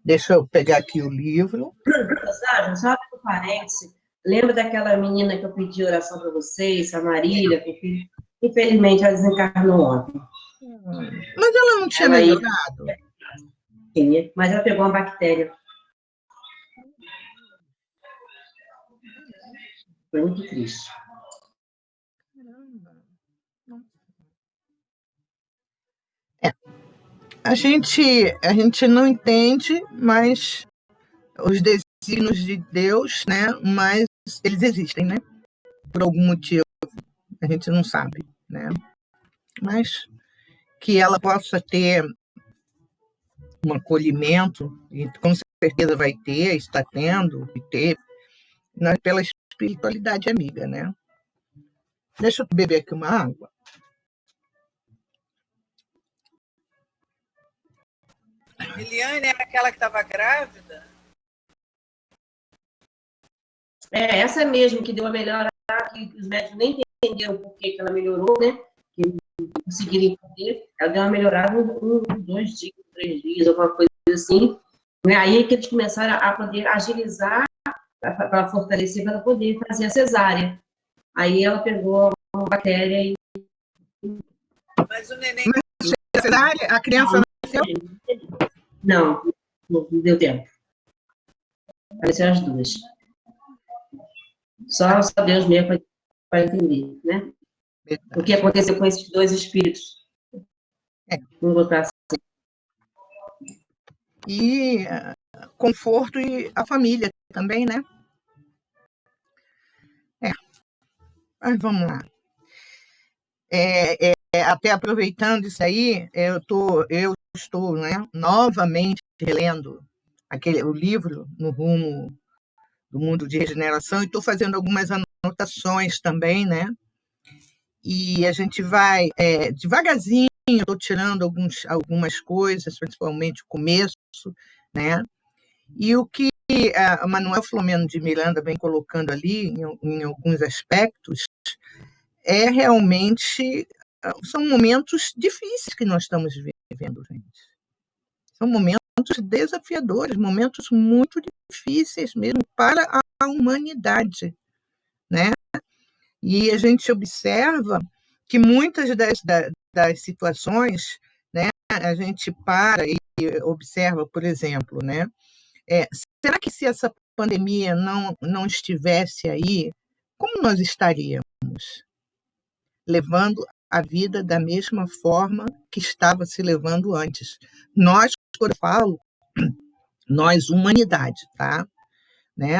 Deixa eu pegar aqui o livro. Só um parênteses. Lembra daquela menina que eu pedi oração para vocês, a Marília? Infelizmente, ela desencarnou ontem. Mas ela não tinha melhorado? Sim, mas ela pegou uma bactéria. Foi muito triste. Caramba. A gente não entende, mas os desígnios de Deus, né? Mas eles existem, né? Por algum motivo, a gente não sabe, né? Mas que ela possa ter um acolhimento, e com certeza vai ter, está tendo, e teve, pela espiritualidade amiga, né? Deixa eu beber aqui uma água. Eliane era aquela que estava grávida? Essa mesmo que deu a melhora, que os médicos nem entenderam por que ela melhorou, né? Que conseguiram entender. Ela deu uma melhorada em 2 dias, 3 dias, alguma coisa assim. Aí que eles começaram a poder agilizar, para fortalecer, para ela poder fazer a cesárea. Aí ela pegou uma bactéria e... Mas o neném... Mas a cesárea, a criança nasceu? Não deu tempo. Apareceram as duas. Só Deus mesmo para entender, né? Verdade. O que aconteceu com esses 2 espíritos. Vamos botar assim. E conforto e a família também, né? Mas vamos lá. Até aproveitando isso aí, eu estou, né, novamente relendo o livro No Rumo do Mundo de Regeneração e estou fazendo algumas anotações também, né? E a gente vai devagarzinho, estou tirando algumas coisas, principalmente o começo, né? E o que a Manuel Filomeno de Miranda vem colocando ali, em alguns aspectos, realmente são momentos difíceis que nós estamos vivendo, gente. São momentos desafiadores, momentos muito difíceis mesmo para a humanidade, né? E a gente observa que muitas das situações, né, a gente para e observa, por exemplo, né? Será que se essa pandemia não estivesse aí, como nós estaríamos? Levando a vida da mesma forma que estava se levando antes. Nós, quando eu falo, nós, humanidade, tá? Né?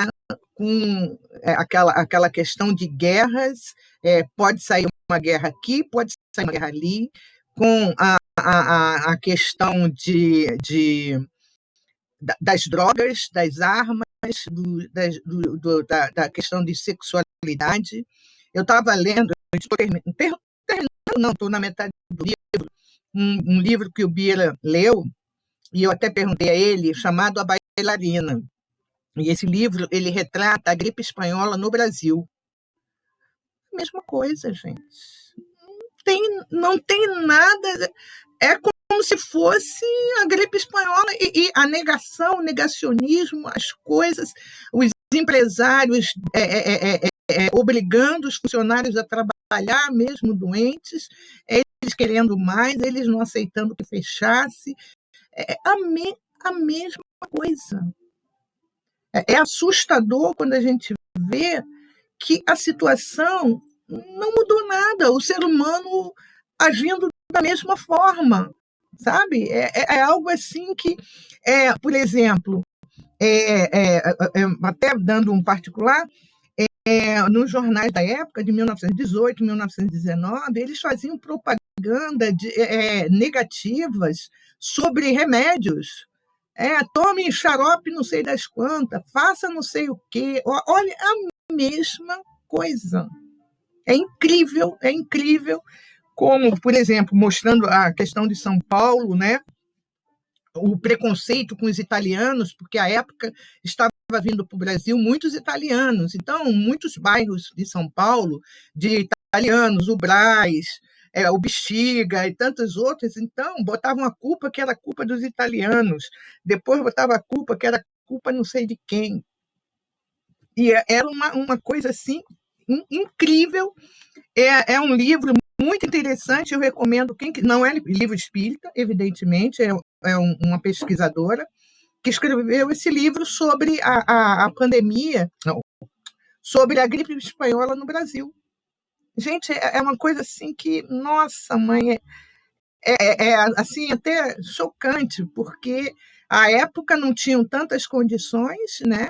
Com aquela questão de guerras, pode sair uma guerra aqui, pode sair uma guerra ali, com a questão das drogas, das armas, da questão de sexualidade. Eu estava lendo, estou na metade do livro, um livro que o Bira leu, e eu até perguntei a ele, chamado A Bailarina. E esse livro, ele retrata a gripe espanhola no Brasil. Mesma coisa, gente. Não tem nada... É como se fosse a gripe espanhola e a negação, o negacionismo, as coisas, os empresários obrigando os funcionários a trabalhar, mesmo doentes, eles querendo mais, eles não aceitando que fechasse. A mesma coisa. É assustador quando a gente vê que a situação não mudou nada, o ser humano agindo da mesma forma, sabe? É algo assim que, por exemplo, até dando um particular, nos jornais da época, de 1918, 1919, eles faziam propaganda negativas sobre remédios. Tome xarope não sei das quantas, faça não sei o quê. Olha, a mesma coisa. É incrível como, por exemplo, mostrando a questão de São Paulo, né? O preconceito com os italianos, porque à época estava vindo para o Brasil muitos italianos. Então, muitos bairros de São Paulo, de italianos, o Brás, o Bexiga e tantos outros, então botavam a culpa que era culpa dos italianos, depois botava a culpa que era culpa não sei de quem. E era uma coisa assim incrível. É um livro muito interessante, eu recomendo. Não é livro espírita, evidentemente, uma pesquisadora que escreveu esse livro sobre a pandemia, não, sobre a gripe espanhola no Brasil. Gente, é uma coisa assim que, nossa, mãe, assim, até chocante, porque à época não tinham tantas condições, né?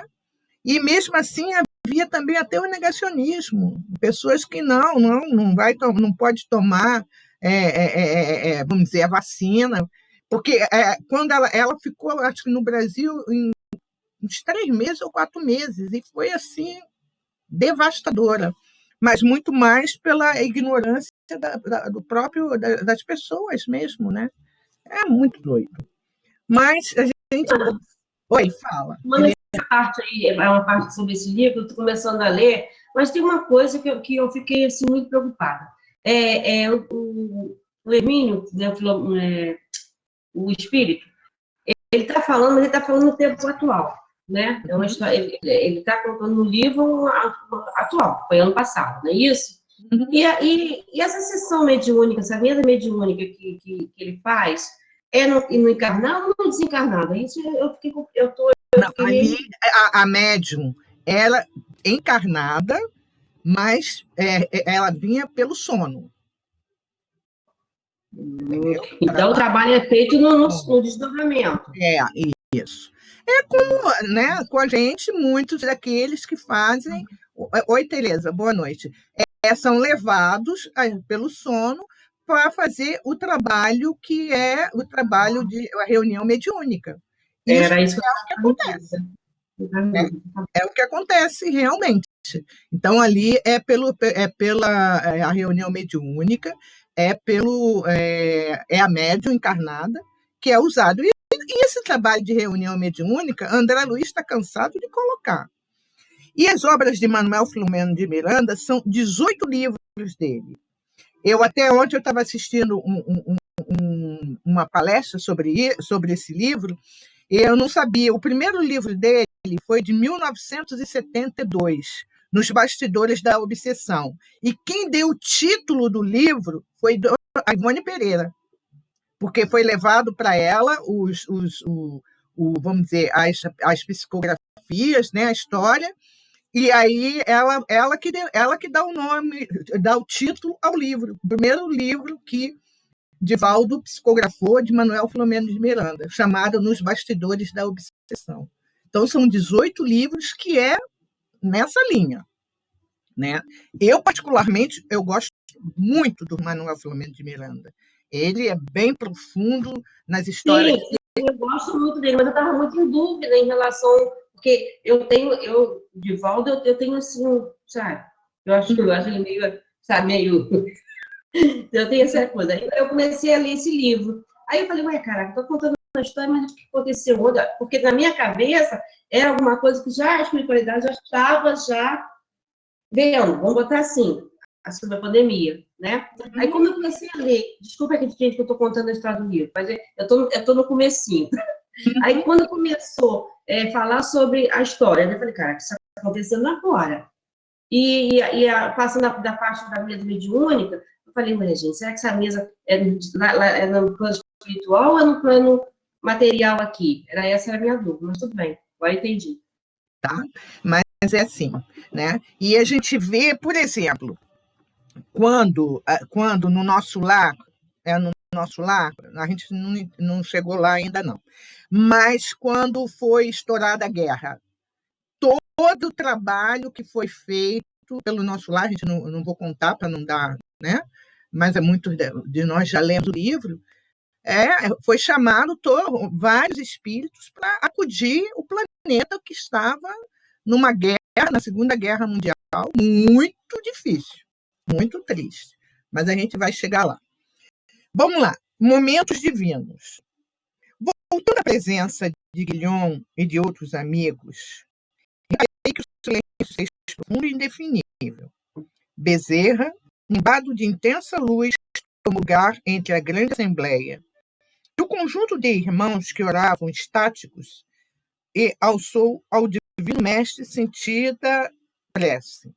E mesmo assim havia também até o negacionismo, pessoas que não pode tomar, vamos dizer, a vacina, porque quando ela ficou, acho que no Brasil, uns 3 meses ou 4 meses, e foi assim devastadora, mas muito mais pela ignorância das pessoas mesmo, né? É muito doido. Mas a gente. Oi, fala. Mas essa parte aí é uma parte sobre esse livro, eu estou começando a ler, mas tem uma coisa que eu fiquei assim, muito preocupada. O Hermínio, né, o espírito, ele está falando, mas ele está falando no tempo atual, né? É uma história, ele está contando no livro atual, foi ano passado, não é isso? Uhum. E essa sessão mediúnica, essa mesa mediúnica que ele faz, é no encarnado ou no desencarnado? Isso eu tô Não, ali a médium, ela encarnada, mas ela vinha pelo sono. Entendeu? Então, o trabalho é feito no desdobramento. Isso. É como, né, com a gente, muitos daqueles que fazem. Oi, Tereza, boa noite. São levados pelo sono para fazer o trabalho que é o trabalho de a reunião mediúnica. Isso Era isso que é o que acontece. É o que acontece realmente. Então, ali é pela a reunião mediúnica, é a médium encarnada que é usado. E esse trabalho de reunião mediúnica, André Luiz está cansado de colocar. E as obras de Manuel Filomeno de Miranda são 18 livros dele. Até ontem eu estava assistindo uma palestra sobre esse livro, e eu não sabia. O primeiro livro dele foi de 1972, Nos Bastidores da Obsessão. E quem deu o título do livro foi a Ivone Pereira, porque foi levado para ela vamos dizer, as psicografias, né, a história, e aí ela que dá o nome, dá o título ao livro. O primeiro livro que Divaldo psicografou de Manuel Filomeno de Miranda, chamado Nos Bastidores da Obsessão. Então, são 18 livros que é nessa linha, né? Eu, particularmente, eu gosto muito do Manuel Filomeno de Miranda. Ele é bem profundo nas histórias. Sim, eu gosto muito dele, mas eu estava muito em dúvida em relação, porque Divaldo, eu tenho assim, sabe? Eu acho ele meio, sabe, meio. Eu tenho essa coisa. Aí eu comecei a ler esse livro. Aí eu falei, ué, caraca, estou contando uma história, mas o que aconteceu? Porque na minha cabeça era alguma coisa que já a espiritualidade já estava vendo, vamos botar assim, sobre a pandemia, né? Aí, como eu comecei a ler, desculpa aqui, gente, que eu estou contando a história do livro, mas eu tô no comecinho. Aí, quando começou a falar sobre a história, eu falei, cara, isso está acontecendo agora. Passando da parte da mesa mediúnica, eu falei, mas gente, será que essa mesa é no plano espiritual ou é no plano material aqui? Essa era a minha dúvida, mas tudo bem, agora entendi. Tá? Mas é assim, né? E a gente vê, por exemplo, quando no nosso lar, a gente não chegou lá ainda não, mas quando foi estourada a guerra, todo o trabalho que foi feito pelo nosso lar, a gente não vou contar para não dar, né? Mas muitos de nós já lemos o livro, foi chamado vários espíritos para acudir o planeta que estava numa guerra, na Segunda Guerra Mundial, muito difícil, muito triste. Mas a gente vai chegar lá. Vamos lá, momentos divinos. Voltando à presença de Guilhom e de outros amigos, reparei que o silêncio seja profundo e indefinível. Bezerra, embado de intensa luz, lugar entre a grande assembleia e o conjunto de irmãos que oravam estáticos, e alçou ao divino mestre sentida prece.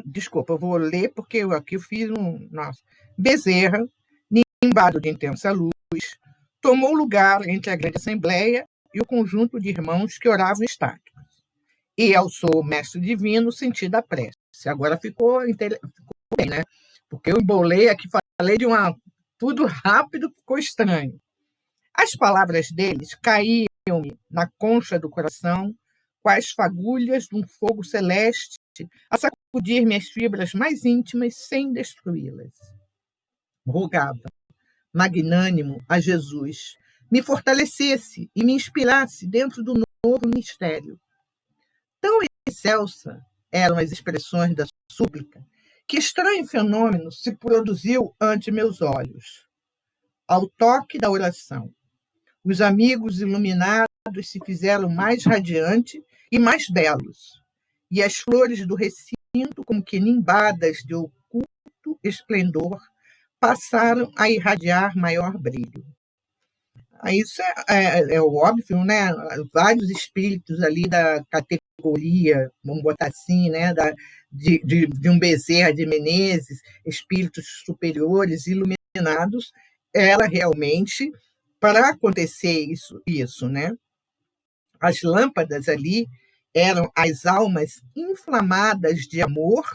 Desculpa, eu vou ler porque eu aqui fiz um... Nossa. Bezerra, nimbado de intensa luz, tomou lugar entre a grande assembleia e o conjunto de irmãos que oravam estáticos, e alçou o mestre divino sentido a prece. Agora ficou bem, né? Porque eu embolei aqui, falei de tudo rápido, ficou estranho. As palavras deles caíam-me na concha do coração, quais fagulhas de um fogo celeste, a sacudir minhas fibras mais íntimas sem destruí-las. Rogava, magnânimo, a Jesus, me fortalecesse e me inspirasse dentro do novo mistério. Tão excelsa eram as expressões da súplica, que estranho fenômeno se produziu ante meus olhos. Ao toque da oração, os amigos iluminados se fizeram mais radiantes e mais belos, e as flores do recinto, como que nimbadas de oculto esplendor, passaram a irradiar maior brilho. Isso é óbvio, né? Vários espíritos ali da categoria, vamos botar assim, né? De um Bezerra de Menezes, espíritos superiores, iluminados, era realmente para acontecer isso, né? As lâmpadas ali eram as almas inflamadas de amor,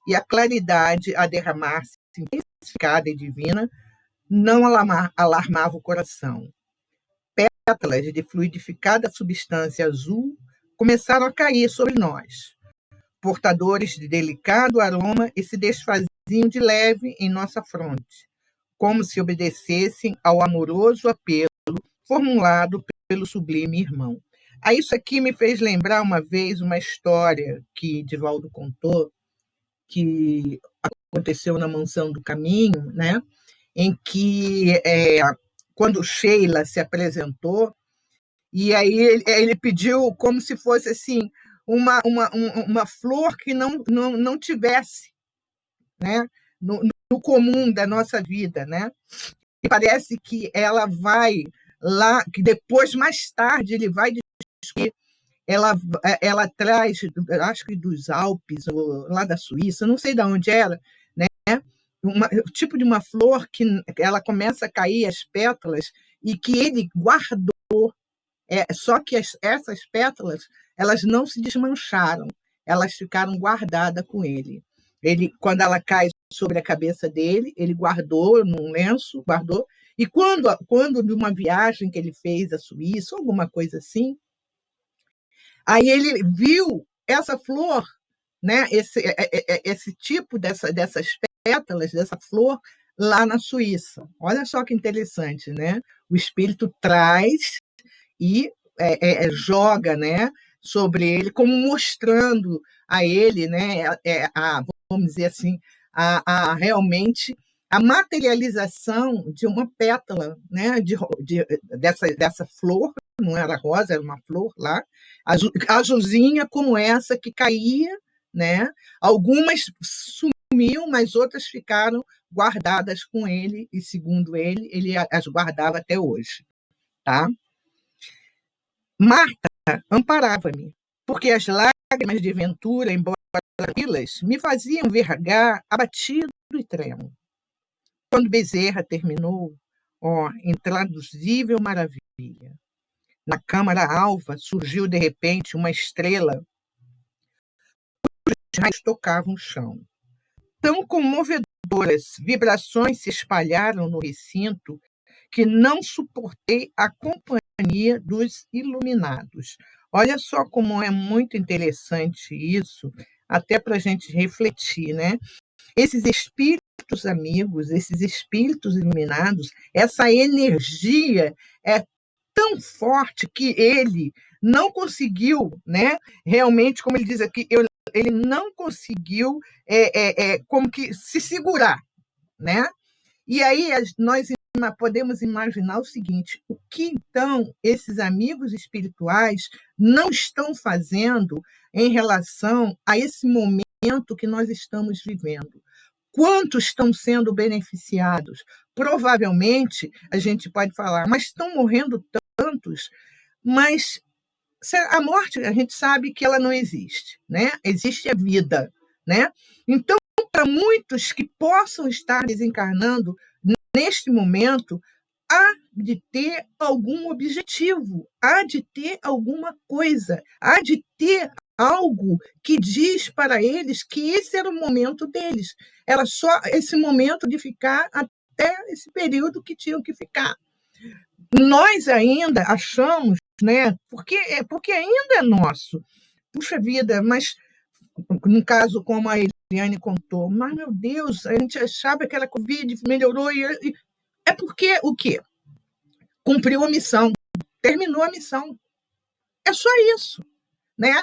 e a claridade a derramar-se intensificada e divina não alarmava o coração. Pétalas de fluidificada substância azul começaram a cair sobre nós, portadores de delicado aroma, e se desfaziam de leve em nossa fronte, como se obedecessem ao amoroso apelo formulado pelo sublime irmão. Isso aqui me fez lembrar uma vez uma história que Divaldo contou, que aconteceu na Mansão do Caminho, né? Em que, quando Sheila se apresentou, e aí ele pediu como se fosse assim, uma flor que não tivesse, né? No comum da nossa vida, né? E parece que ela vai lá, que depois, mais tarde, ele vai descobrir, ela traz, acho que dos Alpes, ou lá da Suíça, não sei de onde era, né? O tipo de uma flor que ela começa a cair as pétalas e que ele guardou. Só que essas pétalas, elas não se desmancharam, elas ficaram guardadas com ele. Quando ela cai sobre a cabeça dele, ele guardou num lenço, guardou. E quando de uma viagem que ele fez à Suíça, alguma coisa assim, aí ele viu essa flor, né? Esse tipo dessas pétalas, dessa flor, lá na Suíça. Olha só que interessante, né? O espírito traz e joga, né, sobre ele, como mostrando a ele, né, vamos dizer assim, realmente a materialização de uma pétala, né, dessa flor, não era rosa, era uma flor lá, azulzinha como essa que caía, né? Algumas sumiam, mas outras ficaram guardadas com ele, e segundo ele as guardava até hoje, tá? Marta amparava-me, porque as lágrimas de ventura, embora tranquilas, me faziam vergar abatido e tremo. Quando Bezerra terminou, intraduzível maravilha. Na câmara alva surgiu de repente uma estrela, os raios tocavam o chão. Tão comovedoras vibrações se espalharam no recinto que não suportei a companhia dos iluminados. Olha só como é muito interessante isso, até para a gente refletir, né? Esses espíritos amigos, esses espíritos iluminados, essa energia é tão forte que ele não conseguiu, né? Realmente, como ele diz aqui, ele não conseguiu como que se segurar, né? E aí nós podemos imaginar o seguinte: o que então esses amigos espirituais não estão fazendo em relação a esse momento que nós estamos vivendo? Quantos estão sendo beneficiados? Provavelmente, a gente pode falar, mas estão morrendo tantos, mas a morte, a gente sabe que ela não existe, né? Existe a vida, né? Então, para muitos que possam estar desencarnando neste momento, há de ter algum objetivo, há de ter alguma coisa, há de ter algo que diz para eles que esse era o momento deles. Era só esse momento de ficar até esse período que tinham que ficar. Nós ainda achamos, né? Porque ainda é nosso. Puxa vida, mas no caso como a Eliane contou, mas meu Deus, a gente achava que aquela Covid melhorou e é porque o quê? Cumpriu a missão, terminou a missão. É só isso, né?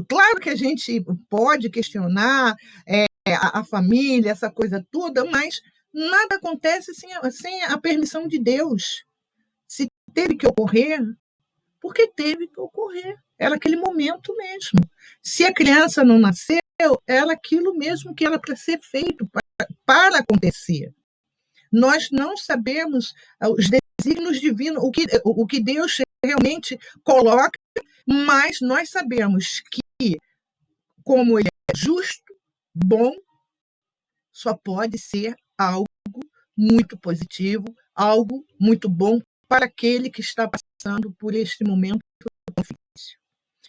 Claro que a gente pode questionar a família, essa coisa toda, mas nada acontece sem a permissão de Deus. Se teve que ocorrer, porque teve que ocorrer. Era aquele momento mesmo. Se a criança não nasceu, era aquilo mesmo que era para ser feito, para acontecer. Nós não sabemos os desígnios divinos, o que Deus realmente coloca, mas nós sabemos que, como Ele é justo, bom, só pode ser algo muito positivo, algo muito bom para aquele que está passando por este momento difícil.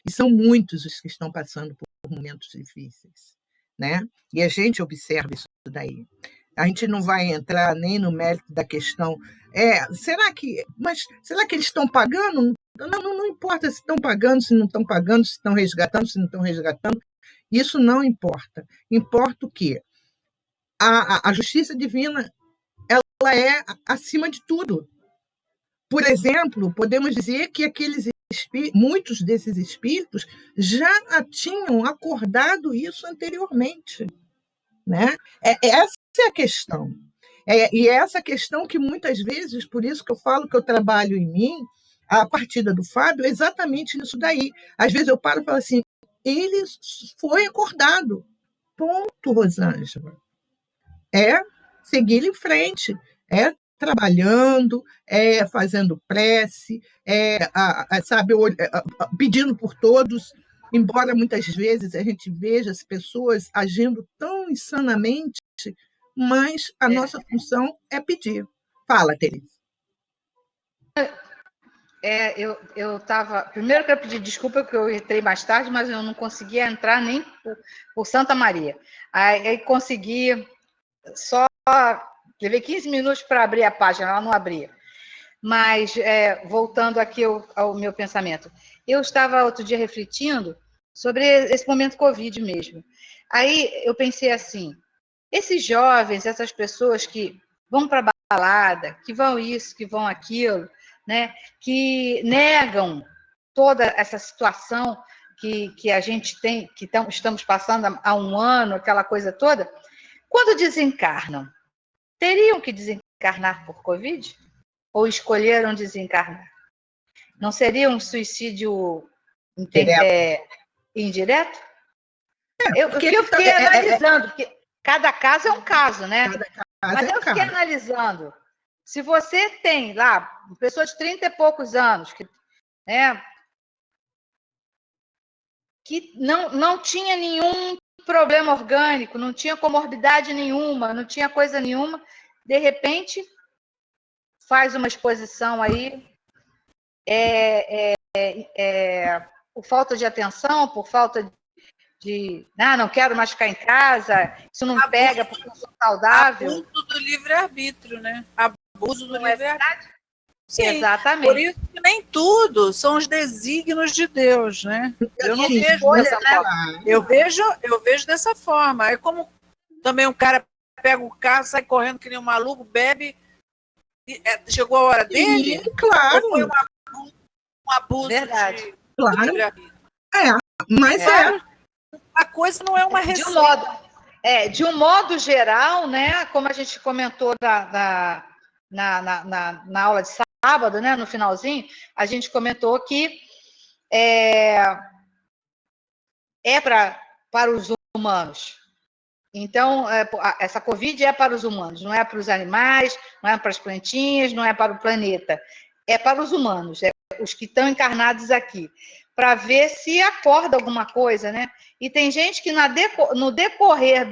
E são muitos os que estão passando por momentos difíceis, né? E a gente observa isso daí. A gente não vai entrar nem no mérito da questão. Será que eles estão pagando? Não importa se estão pagando, se não estão pagando, se estão resgatando, se não estão resgatando. Isso não importa. Importa o quê? A justiça divina, ela é acima de tudo. Por exemplo, podemos dizer que muitos desses espíritos já tinham acordado isso anteriormente, né? Essa é a questão. E é essa questão que muitas vezes, por isso que eu falo que eu trabalho em mim, a partida do Fábio, é exatamente nisso daí. Às vezes eu paro e falo assim, ele foi acordado. Ponto, Rosângela. É seguir em frente, é trabalhando, fazendo prece, sabe, pedindo por todos, embora muitas vezes a gente veja as pessoas agindo tão insanamente, mas a nossa função é pedir. Fala, Teresa. Eu estava. Primeiro, eu quero pedir desculpa, porque eu entrei mais tarde, mas eu não conseguia entrar nem por Santa Maria. Aí consegui só. Levei 15 minutos para abrir a página, ela não abria. Mas, voltando aqui ao meu pensamento, eu estava outro dia refletindo sobre esse momento Covid mesmo. Aí eu pensei assim: esses jovens, essas pessoas que vão para a balada, que vão isso, que vão aquilo, né, que negam toda essa situação que a gente tem, que estamos passando há um ano, aquela coisa toda, quando desencarnam, teriam que desencarnar por Covid? Ou escolheram desencarnar? Não seria um suicídio indireto? Eu fiquei analisando, porque cada caso é um caso, né? Mas eu fiquei analisando. Se você tem lá uma pessoa de 30 e poucos anos, que não tinha nenhum problema orgânico, não tinha comorbidade nenhuma, não tinha coisa nenhuma, de repente faz uma exposição aí, por falta de atenção, por falta de não quero mais ficar em casa, isso não pega porque eu sou saudável. Abuso do livre-arbítrio, né? Abuso do livre-arbítrio. Sim, exatamente. Por isso que nem tudo são os desígnios de Deus, né? Eu não vejo dessa forma. Eu vejo dessa forma. É como também um cara pega o carro, sai correndo que nem um maluco, bebe, chegou a hora dele? Sim, claro. Ou foi um abuso Verdade. Do livre-arbítrio? Mas a coisa não é uma receita. De um modo geral, né, como a gente comentou na aula de sábado, né, no finalzinho, a gente comentou que para os humanos Então, essa Covid é para os humanos, não é para os animais, não é para as plantinhas, não é para o planeta. É para os humanos, é os que estão encarnados aqui, para ver se acorda alguma coisa, né? E tem gente que no decorrer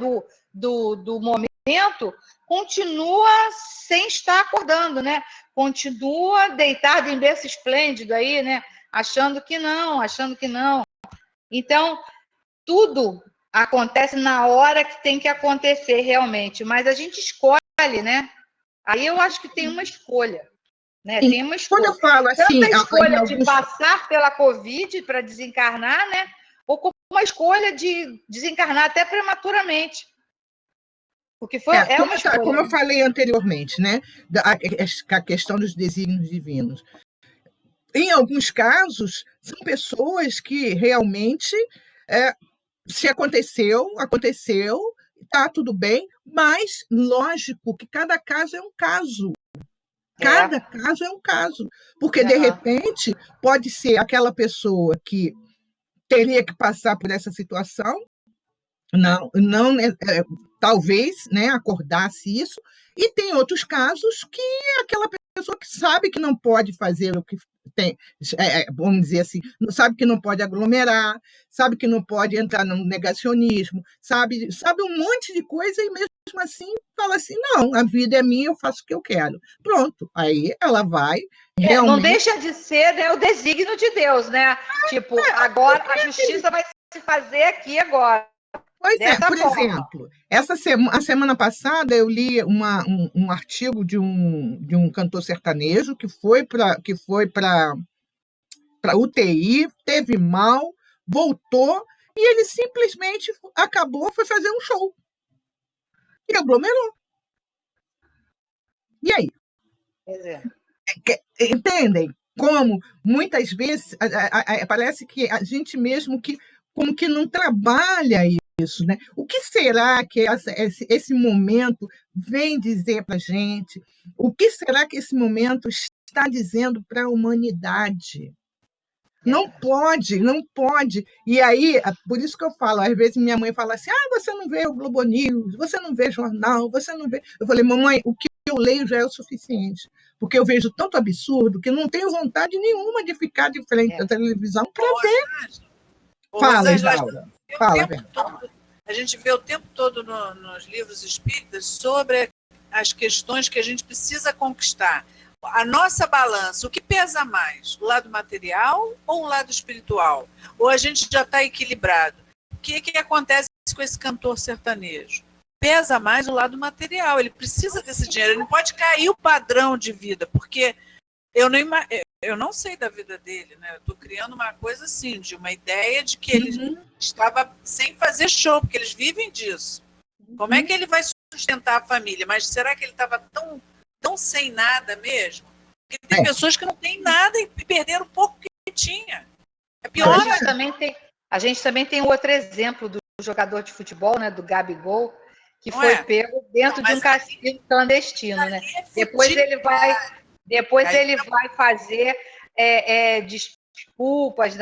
do momento continua sem estar acordando, né? Continua deitado em berço esplêndido aí, né? Achando que não. Então, tudo acontece na hora que tem que acontecer realmente, mas a gente escolhe, né? Aí eu acho que tem uma escolha, né? Tem uma escolha. Quando eu falo assim, tanto a escolha de passar pela Covid para desencarnar, né? Ou como uma escolha de desencarnar até prematuramente. Porque é uma escolha. Como eu falei anteriormente, né? A questão dos desígnios divinos. Em alguns casos, são pessoas que realmente, se aconteceu, está tudo bem, mas lógico que cada caso é um caso. Cada caso é um caso. Porque, de repente, pode ser aquela pessoa que teria que passar por essa situação, talvez, né, acordasse isso, e tem outros casos que é aquela pessoa que sabe que não pode fazer o que tem, vamos dizer assim, sabe que não pode aglomerar, sabe que não pode entrar no negacionismo, sabe um monte de coisa e mesmo assim fala assim, não, a vida é minha, eu faço o que eu quero. Pronto, aí ela vai realmente... Não deixa de ser, né, o desígnio de Deus, né? Agora a justiça vai se fazer aqui agora. Pois é, por exemplo, a semana passada eu li um artigo de um cantor sertanejo que foi para UTI, teve mal, voltou, e ele simplesmente foi fazer um show. E aglomerou. E aí? Entendem? Como muitas vezes parece que a gente mesmo como que não trabalha isso, né? O que será que esse momento vem dizer para a gente? O que será que esse momento está dizendo para a humanidade? Não pode. E aí, por isso que eu falo, às vezes minha mãe fala assim, você não vê o Globo News, você não vê jornal, você não vê... Eu falei, mamãe, o que eu leio já é o suficiente, porque eu vejo tanto absurdo que não tenho vontade nenhuma de ficar de frente à televisão para ver. Fala, Isaura. A gente vê o tempo todo nos livros espíritas sobre as questões que a gente precisa conquistar. A nossa balança, o que pesa mais? O lado material ou o lado espiritual? Ou a gente já está equilibrado? O que acontece com esse cantor sertanejo? Pesa mais o lado material, ele precisa desse dinheiro, ele não pode cair o padrão de vida, porque eu não sei da vida dele, né? Eu estou criando uma coisa assim, de uma ideia de que ele estava sem fazer show, porque eles vivem disso. Como é que ele vai sustentar a família? Mas será que ele estava tão sem nada mesmo? Porque tem pessoas que não têm nada e perderam o pouco que tinha. É pior. A gente também tem outro exemplo do jogador de futebol, né, do Gabigol, que foi pego dentro de um cassino clandestino, né? Depois ele vai fazer desculpas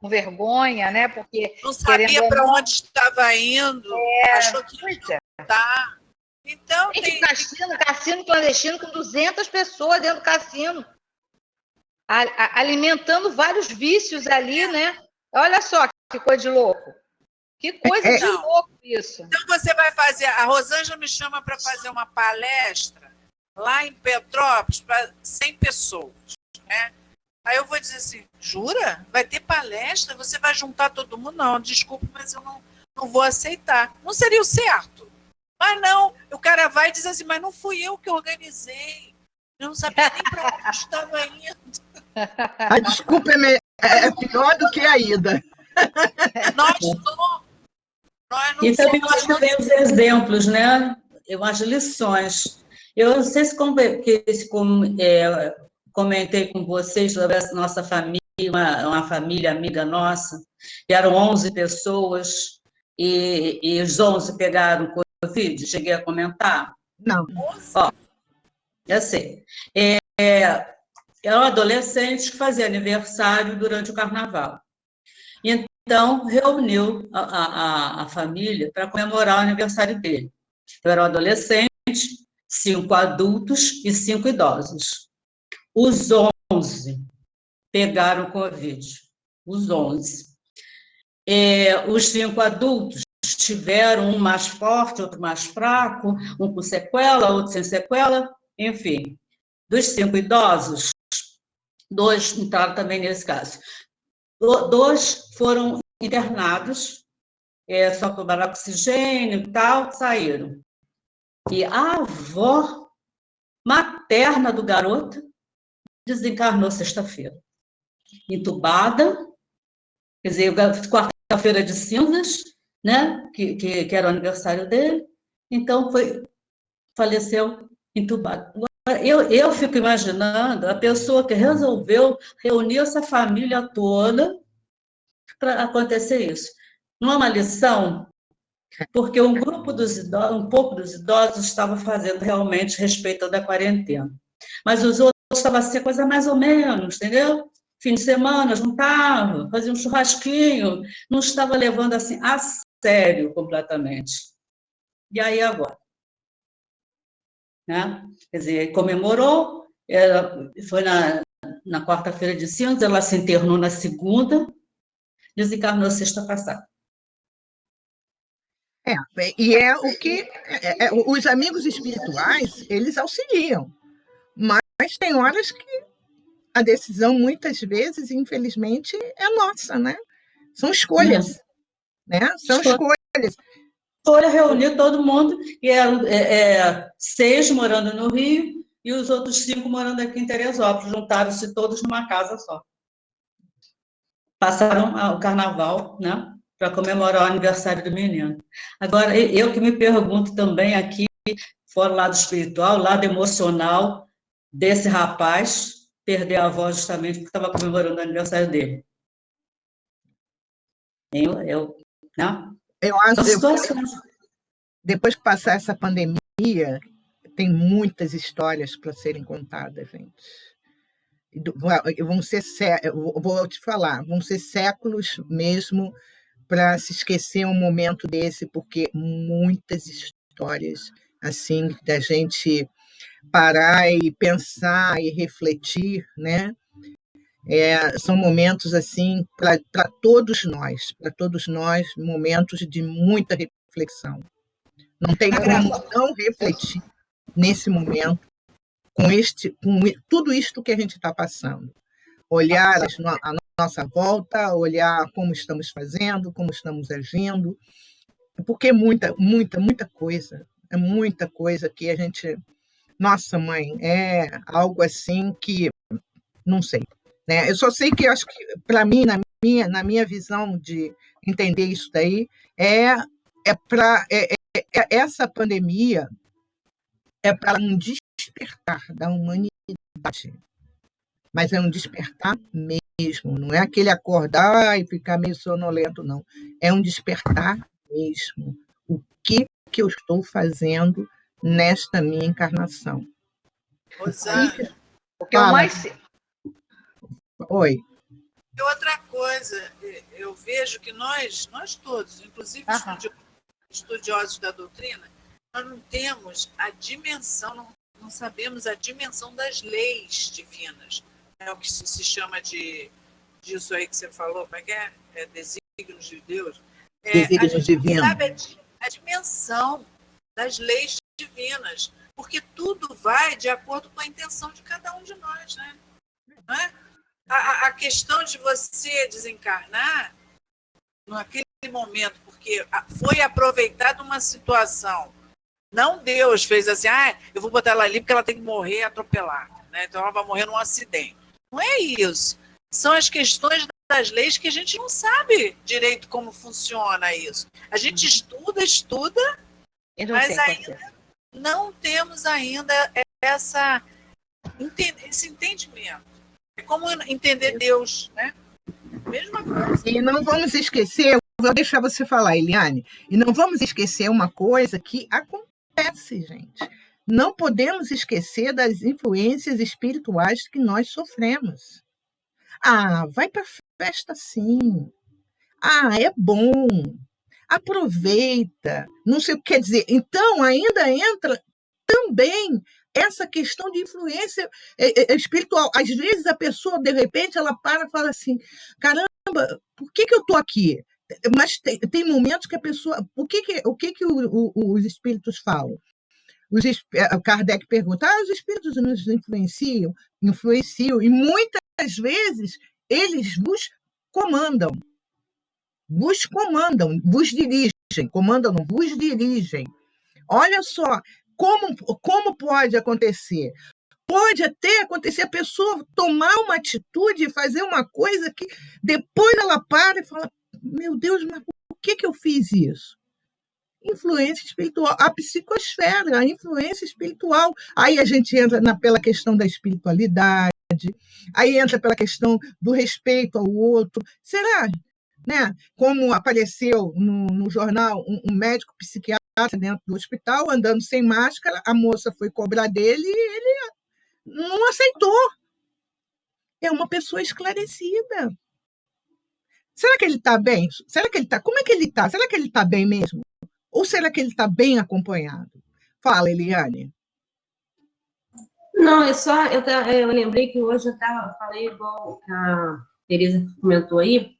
com vergonha, né? Porque não sabia para onde estava indo, achou que ia tá. Então tem cassino clandestino com 200 pessoas dentro do cassino, alimentando vários vícios ali, né? Olha só que coisa de louco. Que coisa de louco isso. Então você vai fazer... A Rosângela me chama para fazer uma palestra lá em Petrópolis para 100 pessoas, né? Aí eu vou dizer assim, jura? Vai ter palestra? Você vai juntar todo mundo? Não, desculpa, mas eu não vou aceitar. Não seria o certo. Mas não, o cara vai e diz assim, mas não fui eu que organizei. Eu não sabia nem para onde estava indo. A desculpa é pior do que a ida. Nós não e também nós tivemos exemplos, né? Eu acho lições. Eu não sei se comentei com vocês sobre a nossa família, uma família amiga nossa, que eram 11 pessoas, e os 11 pegaram Covid, cheguei a comentar? Não. Eu sei. Eram adolescentes que faziam aniversário durante o carnaval. Então, reuniu a família para comemorar o aniversário dele. Eu era um adolescente, 5 adultos e 5 idosos. Os 11 pegaram Covid, os 11. Os 5 adultos tiveram um mais forte, outro mais fraco, um com sequela, outro sem sequela, enfim. Dos 5 idosos, 2 entraram também nesse caso. 2 foram internados, só tomaram oxigênio e tal, saíram. E a avó materna do garoto desencarnou sexta-feira. Entubada, quer dizer, quarta-feira de cinzas, né, que era o aniversário dele, então faleceu entubado. Eu fico imaginando a pessoa que resolveu reunir essa família toda para acontecer isso. Não é uma lição? Porque um pouco dos idosos estava fazendo realmente respeitando a quarentena. Mas os outros estavam assim, coisa mais ou menos, entendeu? Fim de semana, juntavam, faziam um churrasquinho, não estava levando assim a sério completamente. E aí agora? Né? Quer dizer, comemorou, foi na quarta-feira de cinzas, ela se internou na segunda, desencarnou sexta passada. E é o que os amigos espirituais, eles auxiliam, mas tem horas que a decisão, muitas vezes, infelizmente, é nossa, né? São escolhas, né? São escolhas. Escolha reunir todo mundo, e eram 6 morando no Rio e os outros 5 morando aqui em Teresópolis, juntaram-se todos numa casa só. Passaram o carnaval, né, para comemorar o aniversário do menino. Agora, eu que me pergunto também aqui, fora o lado espiritual, o lado emocional desse rapaz, perder a avó justamente porque estava comemorando o aniversário dele. Né? Eu acho que depois que passar essa pandemia, tem muitas histórias para serem contadas, gente. Vou te falar, vão ser séculos mesmo para se esquecer um momento desse, porque muitas histórias assim da gente parar e pensar e refletir, né? São momentos assim para todos nós, momentos de muita reflexão. Não tem como não refletir nesse momento com tudo isto que a gente está passando. Olhar a nossa volta, olhar como estamos fazendo, como estamos agindo, porque muita coisa, é muita coisa que a gente... Nossa, mãe, é algo assim que não sei. Né? Eu só sei que, acho que, para mim, na minha visão de entender isso daí, essa pandemia é para um despertar da humanidade, mas é um despertar mesmo, não é aquele acordar e ficar meio sonolento, não. É um despertar mesmo. O que eu estou fazendo nesta minha encarnação? Rosana, o que eu mais... Oi. E outra coisa, eu vejo que nós todos, inclusive estudiosos da doutrina, nós não temos a dimensão, não sabemos a dimensão das leis divinas. É o que se chama disso aí que você falou, como é que é? Desígnios de Deus. Desígnios divinos. A gente sabe a dimensão das leis divinas, porque tudo vai de acordo com a intenção de cada um de nós, né? Não é? A questão de você desencarnar naquele momento, porque foi aproveitada uma situação. Não Deus fez assim, eu vou botar ela ali porque ela tem que morrer atropelada, né? Então ela vai morrer num acidente. Não é isso. São as questões das leis que a gente não sabe direito como funciona isso. A gente estuda, mas ainda não temos ainda esse entendimento. É como entender Deus, né? Mesma coisa. E não vamos esquecer, vou deixar você falar, Eliane, e não vamos esquecer uma coisa que acontece, gente. Não podemos esquecer das influências espirituais que nós sofremos. Vai para a festa sim. É bom, aproveita, não sei o que quer dizer. Então, ainda entra também essa questão de influência espiritual. Às vezes, a pessoa, de repente, ela para e fala assim, caramba, por que eu estou aqui? Mas tem momentos que a pessoa... O que os espíritos falam? Kardec pergunta, os espíritos nos influenciam, e muitas vezes eles vos comandam, vos dirigem, comandam, não, vos dirigem. Olha só, como pode acontecer? Pode até acontecer a pessoa tomar uma atitude e fazer uma coisa que depois ela para e fala, meu Deus, mas por que eu fiz isso? Influência espiritual, a psicosfera, a influência espiritual. Aí a gente entra pela questão da espiritualidade, aí entra pela questão do respeito ao outro. Será, né? Como apareceu no jornal um médico psiquiatra dentro do hospital, andando sem máscara, a moça foi cobrar dele e ele não aceitou. É uma pessoa esclarecida. Será que ele está bem? Como é que ele está? Será que ele está bem mesmo? Ou será que ele está bem acompanhado? Fala, Eliane. Não, eu lembrei que hoje falei igual a Tereza comentou aí,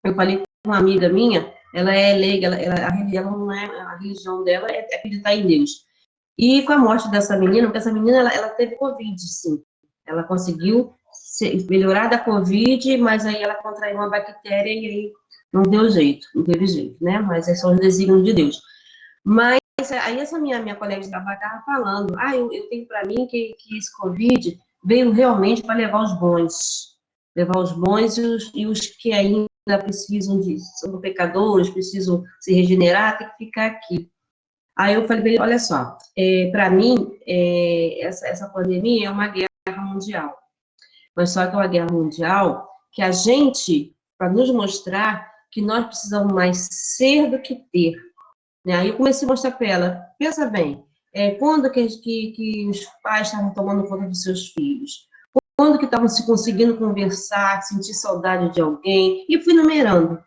eu falei com uma amiga minha, ela é leiga, a religião dela é acreditar em Deus. E com a morte dessa menina, porque essa menina, ela teve Covid, sim. Ela conseguiu melhorar da Covid, mas aí ela contraiu uma bactéria e aí não deu jeito, não teve jeito, né? Mas é só os desígnios de Deus. Mas aí essa minha colega de trabalho estava falando, eu tenho para mim que esse Covid veio realmente para levar os bons e os que ainda são pecadores, precisam se regenerar, tem que ficar aqui. Aí eu falei, olha só, para mim, essa pandemia é uma guerra mundial. Mas só que é uma guerra mundial que a gente, para nos mostrar que nós precisamos mais ser do que ter. Né? Aí eu comecei a mostrar para ela, pensa bem, quando que os pais estavam tomando conta dos seus filhos? Quando que estavam se conseguindo conversar, sentir saudade de alguém? E fui numerando.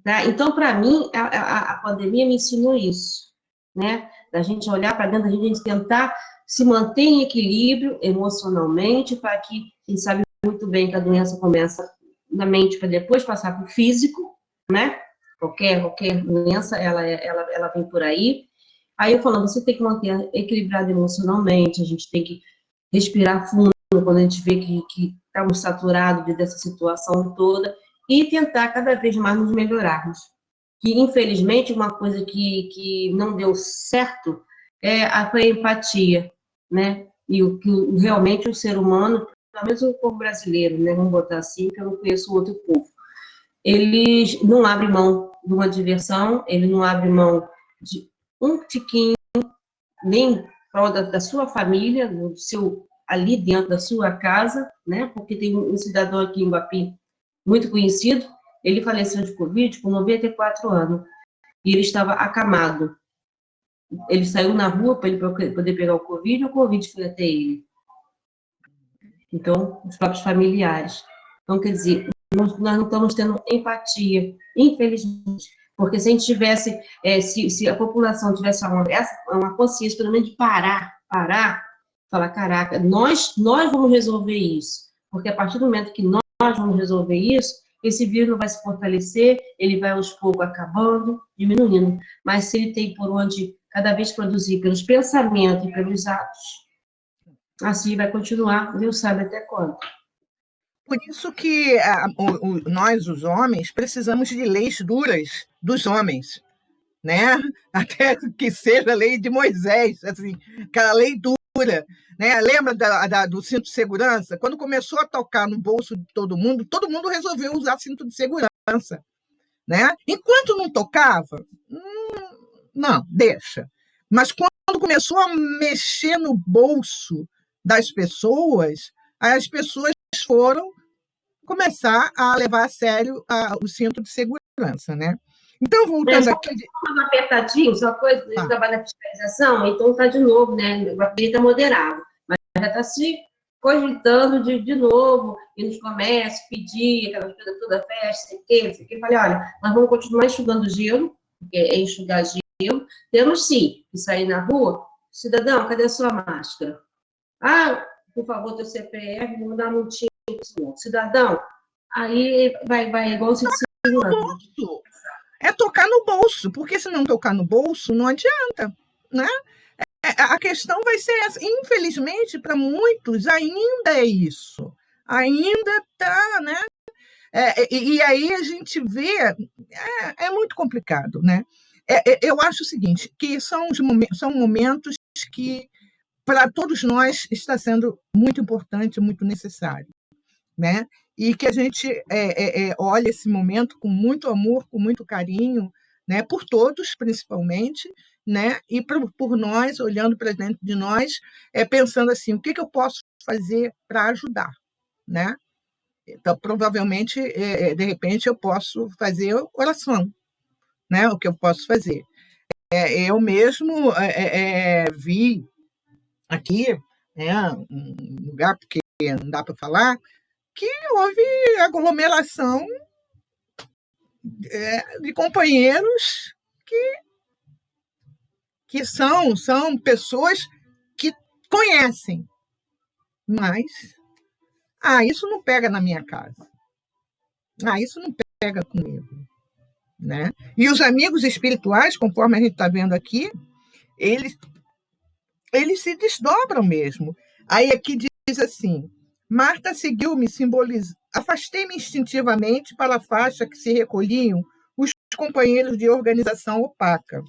Tá? Então, para mim, a pandemia me ensinou isso, né? Da gente olhar para dentro, da gente tentar se manter em equilíbrio emocionalmente, para que, a gente sabe muito bem que a doença começa na mente para depois passar para o físico, né? Qualquer doença, ela vem por aí. Aí eu falando, você tem que manter equilibrado emocionalmente, a gente tem que respirar fundo quando a gente vê que estamos saturados dessa situação toda, e tentar cada vez mais nos melhorarmos. Que, infelizmente, uma coisa que não deu certo foi a empatia, né? E o que realmente o ser humano, pelo menos o povo brasileiro, né? Vamos botar assim, que eu não conheço outro povo. Eles não abrem mão de uma diversão, ele não abre mão de um tiquinho, nem prol da sua família, ali dentro da sua casa, né? Porque tem um cidadão aqui em Guapi, muito conhecido, ele faleceu de Covid com 94 anos, e ele estava acamado. Ele saiu na rua para ele poder pegar o Covid, e o Covid foi até ele. Então, os próprios familiares. Então, quer dizer, nós não estamos tendo empatia, infelizmente, porque se a gente tivesse, se a população tivesse uma consciência, pelo menos de parar, falar, caraca, nós vamos resolver isso, porque a partir do momento que nós vamos resolver isso, esse vírus não vai se fortalecer, ele vai aos poucos acabando, diminuindo, mas se ele tem por onde cada vez produzir pelos pensamentos e pelos atos, assim vai continuar, Deus sabe até quando. Por isso que nós, os homens, precisamos de leis duras dos homens, né? Até que seja a lei de Moisés, assim, aquela lei dura, né? Lembra do cinto de segurança? Quando começou a tocar no bolso de todo mundo resolveu usar cinto de segurança, né? Enquanto não tocava, não, deixa. Mas quando começou a mexer no bolso das pessoas, as pessoas foram começar a levar a sério o cinto de segurança, né? Então, voltando aqui... Um apertadinho, só coisa, ele trabalha na fiscalização, então está de novo, né? O apelido está moderado, mas já está se cogitando de novo, ir nos comércios, pedir aquelas coisas toda, festa, sei o quê, não sei o quê. Eu falei, olha, nós vamos continuar enxugando gelo, porque é enxugar gelo. Temos, sim, que sair na rua. Cidadão, cadê a sua máscara? Ah, por favor, teu CPF, vou dar uma multinha pro senhor. Cidadão, aí vai igual você segurando. É tocar no bolso, porque se não tocar no bolso, não adianta, né? A questão vai ser essa. Infelizmente, para muitos, ainda é isso. Ainda está, né? E aí a gente vê, é muito complicado, né? Eu acho o seguinte, que são momentos que, para todos nós, está sendo muito importante, muito necessário, né? E que a gente olha esse momento com muito amor, com muito carinho, né? Por todos, principalmente, né? E por nós, olhando para dentro de nós, pensando assim, o que eu posso fazer para ajudar, né? Então, provavelmente, de repente, eu posso fazer oração, né? O que eu posso fazer. Eu mesmo vi aqui, né, um lugar, porque não dá para falar, que houve aglomeração de companheiros que são pessoas que conhecem, mas isso não pega na minha casa. Isso não pega comigo, né? E os amigos espirituais, conforme a gente está vendo aqui, eles se desdobram mesmo. Aí aqui diz assim, Marta seguiu-me, afastei-me instintivamente para a faixa que se recolhiam os companheiros de organização opaca.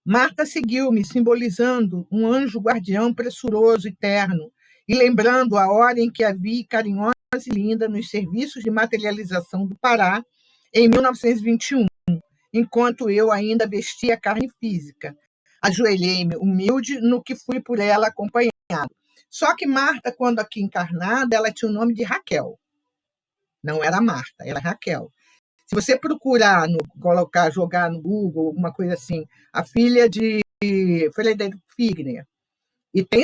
Marta seguiu-me, simbolizando um anjo guardião pressuroso e terno, e lembrando a hora em que a vi carinhosa e linda nos serviços de materialização do Pará, em 1921, enquanto eu ainda vestia carne física. Ajoelhei-me, humilde, no que fui por ela acompanhado. Só que Marta, quando aqui encarnada, ela tinha o nome de Raquel. Não era Marta, era Raquel. Se você procurar, jogar no Google, alguma coisa assim, a filha de Frederick Figner, e tem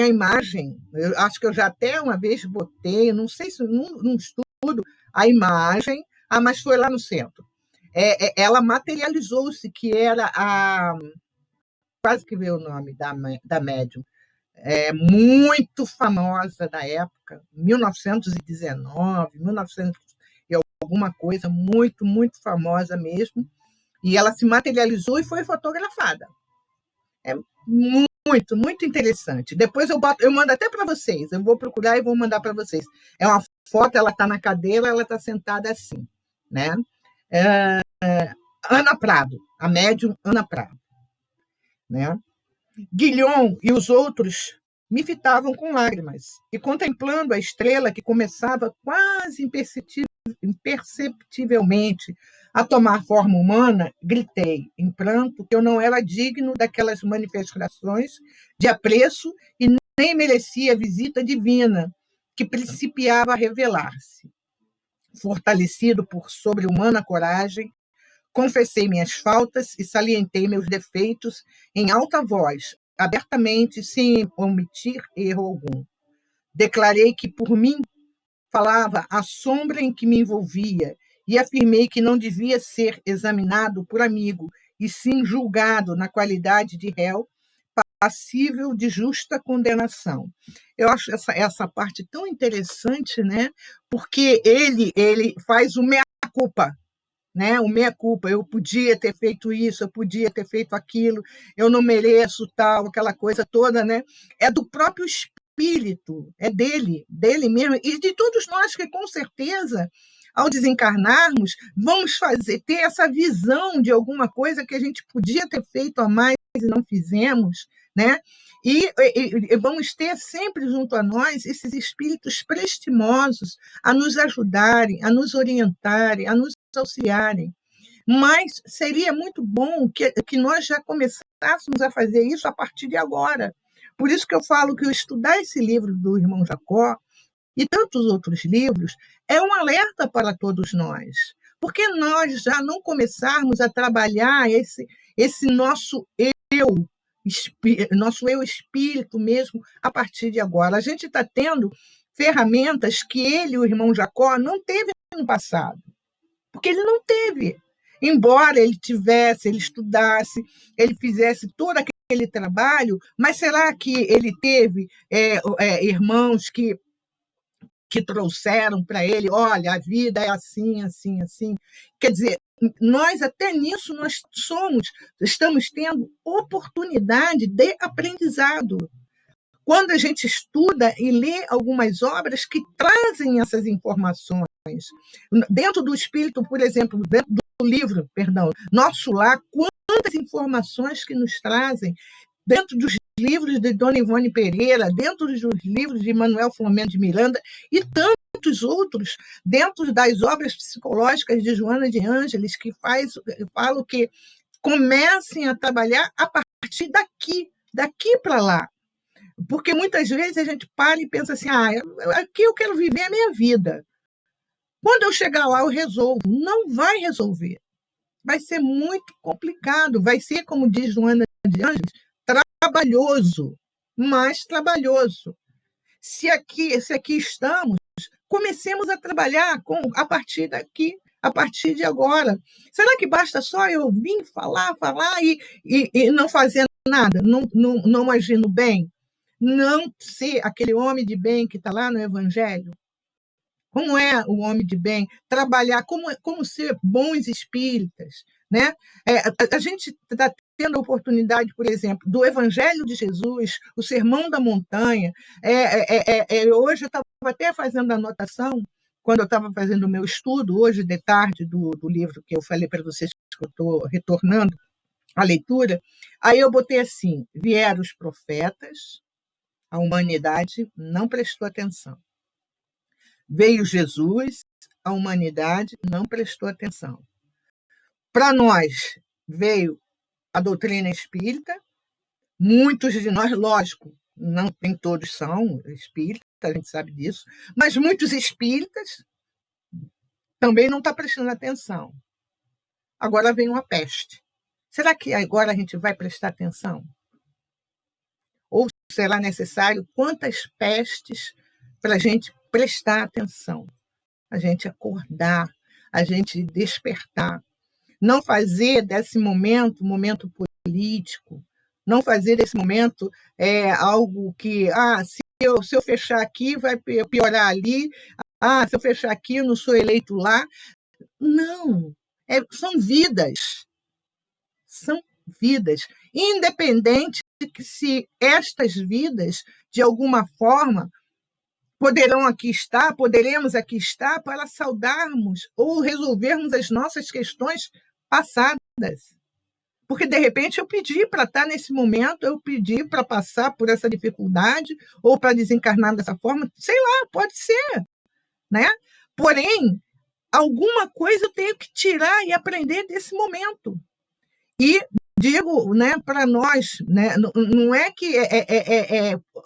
a imagem, eu acho que eu já até uma vez botei, não sei se num estudo, a imagem, mas foi lá no centro. Ela materializou-se, que era quase que veio o nome da médium, muito famosa da época, 1919, 1900 e alguma coisa, muito, muito famosa mesmo, e ela se materializou e foi fotografada. É muito, muito interessante. Depois eu mando até para vocês, eu vou procurar e vou mandar para vocês. É uma foto, ela está na cadeira, ela está sentada assim, né? Ana Prado, a médium Ana Prado, né? Guilhom e os outros me fitavam com lágrimas, e contemplando a estrela que começava quase imperceptivelmente a tomar forma humana, gritei, em pranto, que eu não era digno daquelas manifestações de apreço e nem merecia a visita divina que principiava a revelar-se. Fortalecido por sobre-humana coragem, confessei minhas faltas e salientei meus defeitos em alta voz, abertamente, sem omitir erro algum. Declarei que, por mim, falava a sombra em que me envolvia e afirmei que não devia ser examinado por amigo e sim julgado na qualidade de réu passível de justa condenação. Eu acho essa parte tão interessante, né? Porque ele faz o meia-culpa, né? O meia-culpa, eu podia ter feito isso, eu podia ter feito aquilo, eu não mereço tal, aquela coisa toda, né? É do próprio espírito, é dele mesmo, e de todos nós que, com certeza, ao desencarnarmos, vamos ter essa visão de alguma coisa que a gente podia ter feito a mais e não fizemos, né? E vamos ter sempre junto a nós esses espíritos prestimosos a nos ajudarem, a nos orientarem, a nos auxiliarem. Mas seria muito bom que nós já começássemos a fazer isso a partir de agora. Por isso que eu falo que estudar esse livro do irmão Jacó e tantos outros livros é um alerta para todos nós. Porque nós já não começarmos a trabalhar esse nosso eu, nosso eu espírito mesmo, a partir de agora. A gente está tendo ferramentas que ele, o irmão Jacó, não teve no passado, porque ele não teve. Embora ele tivesse, ele estudasse, ele fizesse todo aquele trabalho, mas será que ele teve irmãos que trouxeram para ele, olha, a vida é assim, assim, assim? Quer dizer, nós até nisso nós estamos tendo oportunidade de aprendizado. Quando a gente estuda e lê algumas obras que trazem essas informações, dentro do espírito, por exemplo, dentro do livro, Nosso Lar, quantas informações que nos trazem, dentro dos livros de Dona Ivone Pereira, dentro dos livros de Manuel Filomeno de Miranda e tantos outros, dentro das obras psicológicas de Joana de Ângeles, que falam que comecem a trabalhar a partir daqui para lá. Porque muitas vezes a gente para e pensa assim, aqui eu quero viver a minha vida. Quando eu chegar lá, eu resolvo. Não vai resolver. Vai ser muito complicado. Vai ser, como diz Joana de Ângeles, trabalhoso, mais trabalhoso. Se aqui estamos, comecemos a trabalhar a partir daqui, a partir de agora. Será que basta só eu vir falar e não fazer nada, não agindo bem? Não ser aquele homem de bem que está lá no Evangelho? Como é o homem de bem? Trabalhar, como ser bons espíritas, né? A gente está tendo a oportunidade, por exemplo, do Evangelho de Jesus, o Sermão da Montanha. Hoje eu estava até fazendo anotação, quando eu estava fazendo o meu estudo, hoje de tarde, do livro que eu falei para vocês que eu estou retornando à leitura, aí eu botei assim, vieram os profetas, a humanidade não prestou atenção. Veio Jesus, a humanidade não prestou atenção. Para nós, veio a doutrina espírita, muitos de nós, lógico, nem todos são espíritas, a gente sabe disso, mas muitos espíritas também não estão prestando atenção. Agora vem uma peste. Será que agora a gente vai prestar atenção? Ou será necessário quantas pestes para a gente prestar atenção, a gente acordar, a gente despertar, não fazer desse momento político, não fazer desse momento algo que, se eu fechar aqui, vai piorar ali, se eu fechar aqui, eu não sou eleito lá. Não, são vidas, independente de que se estas vidas, de alguma forma, poderemos aqui estar para saudarmos ou resolvermos as nossas questões passadas. Porque, de repente, eu pedi para estar nesse momento, eu pedi para passar por essa dificuldade ou para desencarnar dessa forma, sei lá, pode ser, né? Porém, alguma coisa eu tenho que tirar e aprender desse momento. E digo, né, para nós, né, não é que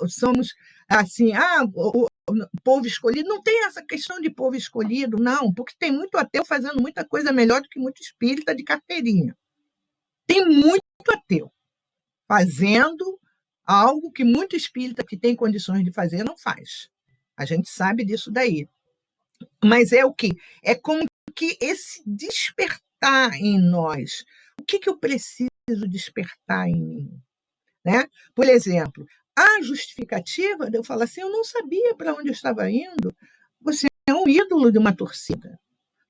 somos assim, o povo escolhido. Não tem essa questão de povo escolhido, não, porque tem muito ateu fazendo muita coisa melhor do que muito espírita de carteirinha. Tem muito ateu fazendo algo que muito espírita que tem condições de fazer não faz. A gente sabe disso daí. Mas é o quê? É como que esse despertar em nós. O que eu preciso despertar em mim? Né? Por exemplo, a justificativa de eu falar assim, eu não sabia para onde eu estava indo. Você é um ídolo de uma torcida.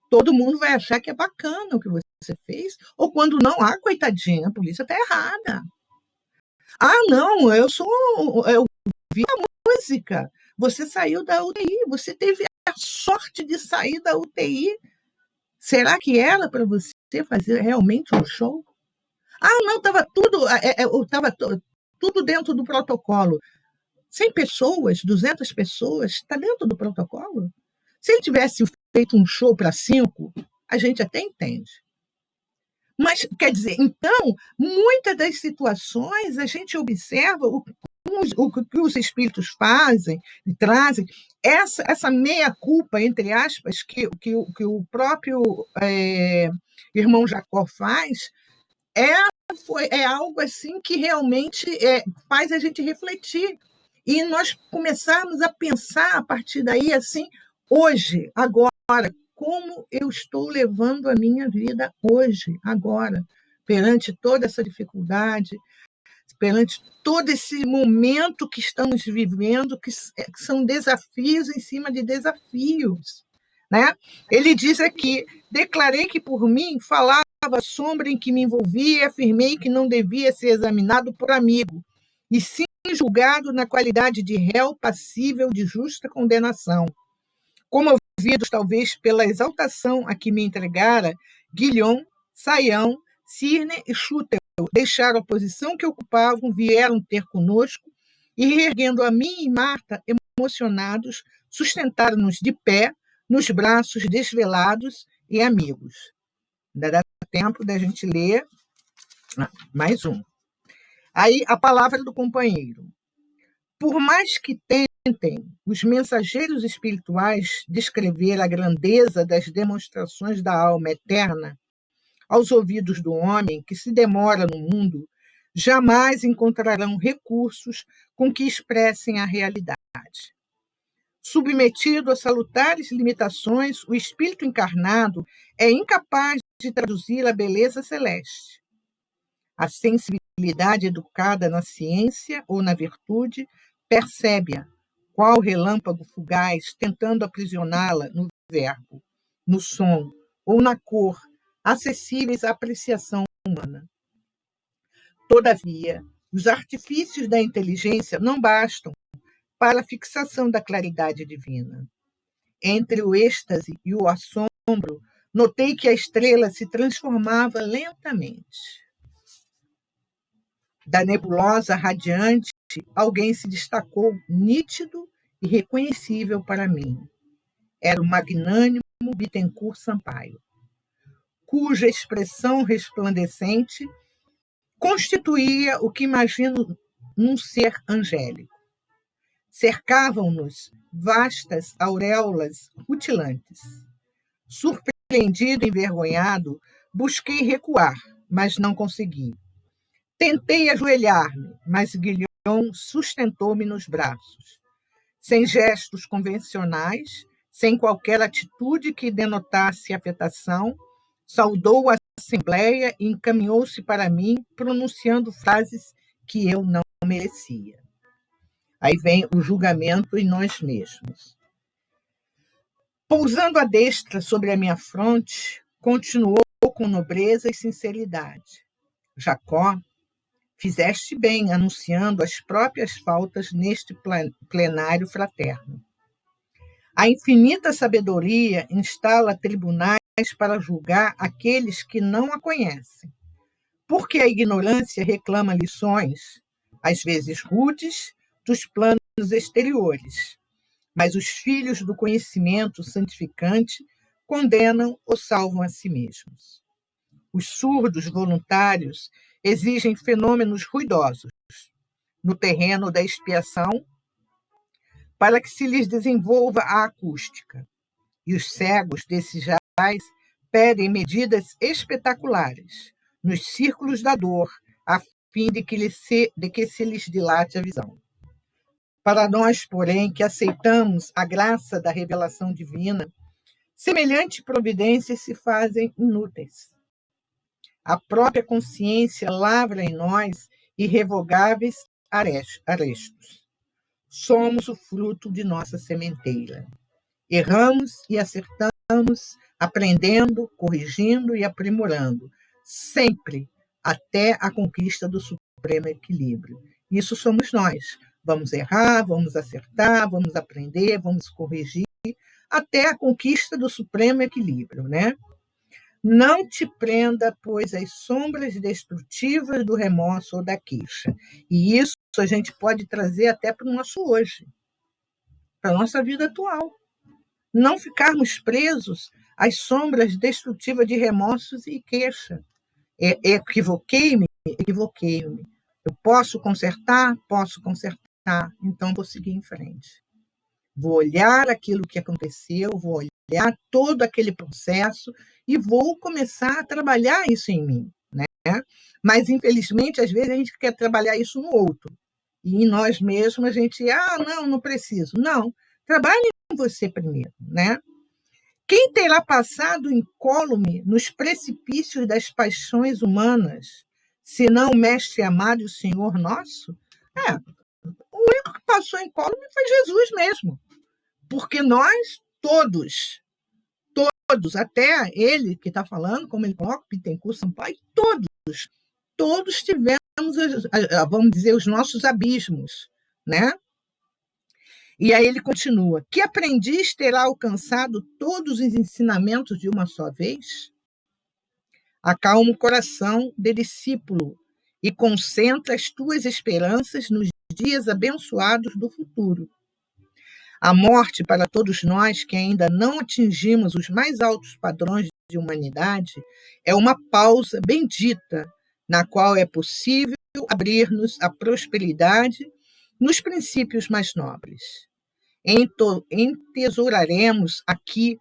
Todo mundo vai achar que é bacana o que você fez, ou quando não, coitadinha, a polícia está errada. Não, eu vi a música. Você saiu da UTI, você teve a sorte de sair da UTI. Será que era para você fazer realmente um show? Não, estava tudo dentro do protocolo. 100 pessoas, 200 pessoas, está dentro do protocolo? Se ele tivesse feito um show para 5, a gente até entende. Mas, quer dizer, então, muitas das situações a gente observa o que os espíritos fazem e trazem, essa meia-culpa, entre aspas, que o próprio irmão Jacó faz, é é algo assim que realmente faz a gente refletir. E nós começarmos a pensar a partir daí, assim, hoje, agora, como eu estou levando a minha vida hoje, agora, perante toda essa dificuldade, perante todo esse momento que estamos vivendo, que são desafios em cima de desafios. Né? Ele diz aqui: declarei que por mim falava a sombra em que me envolvia e afirmei que não devia ser examinado por amigo, e sim julgado na qualidade de réu passível de justa condenação. Comovidos, talvez, pela exaltação a que me entregara, Guilhom, Saião, Cirne e Chútel deixaram a posição que ocupavam, vieram ter conosco e, reerguendo a mim e Marta, emocionados, sustentaram-nos de pé, nos braços desvelados e amigos. Ainda dá tempo da gente ler mais um. Aí, a palavra do companheiro. Por mais que tentem os mensageiros espirituais descrever a grandeza das demonstrações da alma eterna aos ouvidos do homem que se demora no mundo, jamais encontrarão recursos com que expressem a realidade. Submetido a salutares limitações, o espírito encarnado é incapaz de traduzir a beleza celeste. A sensibilidade educada na ciência ou na virtude percebe-a, qual relâmpago fugaz, tentando aprisioná-la no verbo, no som ou na cor, acessíveis à apreciação humana. Todavia, os artifícios da inteligência não bastam para a fixação da claridade divina. Entre o êxtase e o assombro, notei que a estrela se transformava lentamente. Da nebulosa radiante, alguém se destacou nítido e reconhecível para mim. Era o magnânimo Bittencourt Sampaio, cuja expressão resplandecente constituía o que imagino num ser angélico. Cercavam-nos vastas auréolas rutilantes. Surpreendido e envergonhado, busquei recuar, mas não consegui. Tentei ajoelhar-me, mas Guilhom sustentou-me nos braços. Sem gestos convencionais, sem qualquer atitude que denotasse afetação, saudou a assembleia e encaminhou-se para mim, pronunciando frases que eu não merecia. Aí vem o julgamento em nós mesmos. Pousando a destra sobre a minha fronte, continuou com nobreza e sinceridade. Jacó, fizeste bem anunciando as próprias faltas neste plenário fraterno. A infinita sabedoria instala tribunais para julgar aqueles que não a conhecem, porque a ignorância reclama lições, às vezes rudes, dos planos exteriores, mas os filhos do conhecimento santificante condenam ou salvam a si mesmos. Os surdos voluntários exigem fenômenos ruidosos no terreno da expiação para que se lhes desenvolva a acústica. E os cegos desejais pedem medidas espetaculares nos círculos da dor, a fim de que se lhes dilate a visão. Para nós, porém, que aceitamos a graça da revelação divina, semelhantes providências se fazem inúteis. A própria consciência lavra em nós irrevogáveis arestos. Somos o fruto de nossa sementeira. Erramos e acertamos, aprendendo, corrigindo e aprimorando, sempre até a conquista do supremo equilíbrio. Isso somos nós. Vamos errar, vamos acertar, vamos aprender, vamos corrigir, até a conquista do supremo equilíbrio, né? Não te prenda, pois, as sombras destrutivas do remorso ou da queixa. E isso a gente pode trazer até para o nosso hoje, para a nossa vida atual. Não ficarmos presos às sombras destrutivas de remorsos e queixa. Equivoquei-me. Eu posso consertar, então vou seguir em frente. Vou olhar aquilo que aconteceu, vou olhar todo aquele processo e vou começar a trabalhar isso em mim, né? Mas, infelizmente, às vezes a gente quer trabalhar isso no outro. E em nós mesmos a gente, não preciso. Não, trabalhe em você primeiro, né? Quem terá passado incólume nos precipícios das paixões humanas, senão o Mestre amado e o Senhor nosso? O único que passou incólume foi Jesus mesmo. Porque nós, todos, até ele que está falando, como ele coloca, Bittencourt, Sampaio, todos tivemos, vamos dizer, os nossos abismos, né? E aí ele continua: que aprendiz terá alcançado todos os ensinamentos de uma só vez? Acalma o coração de discípulo e concentra as tuas esperanças nos dias abençoados do futuro. A morte, para todos nós que ainda não atingimos os mais altos padrões de humanidade, é uma pausa bendita, na qual é possível abrir-nos à prosperidade nos princípios mais nobres. Entesouraremos aqui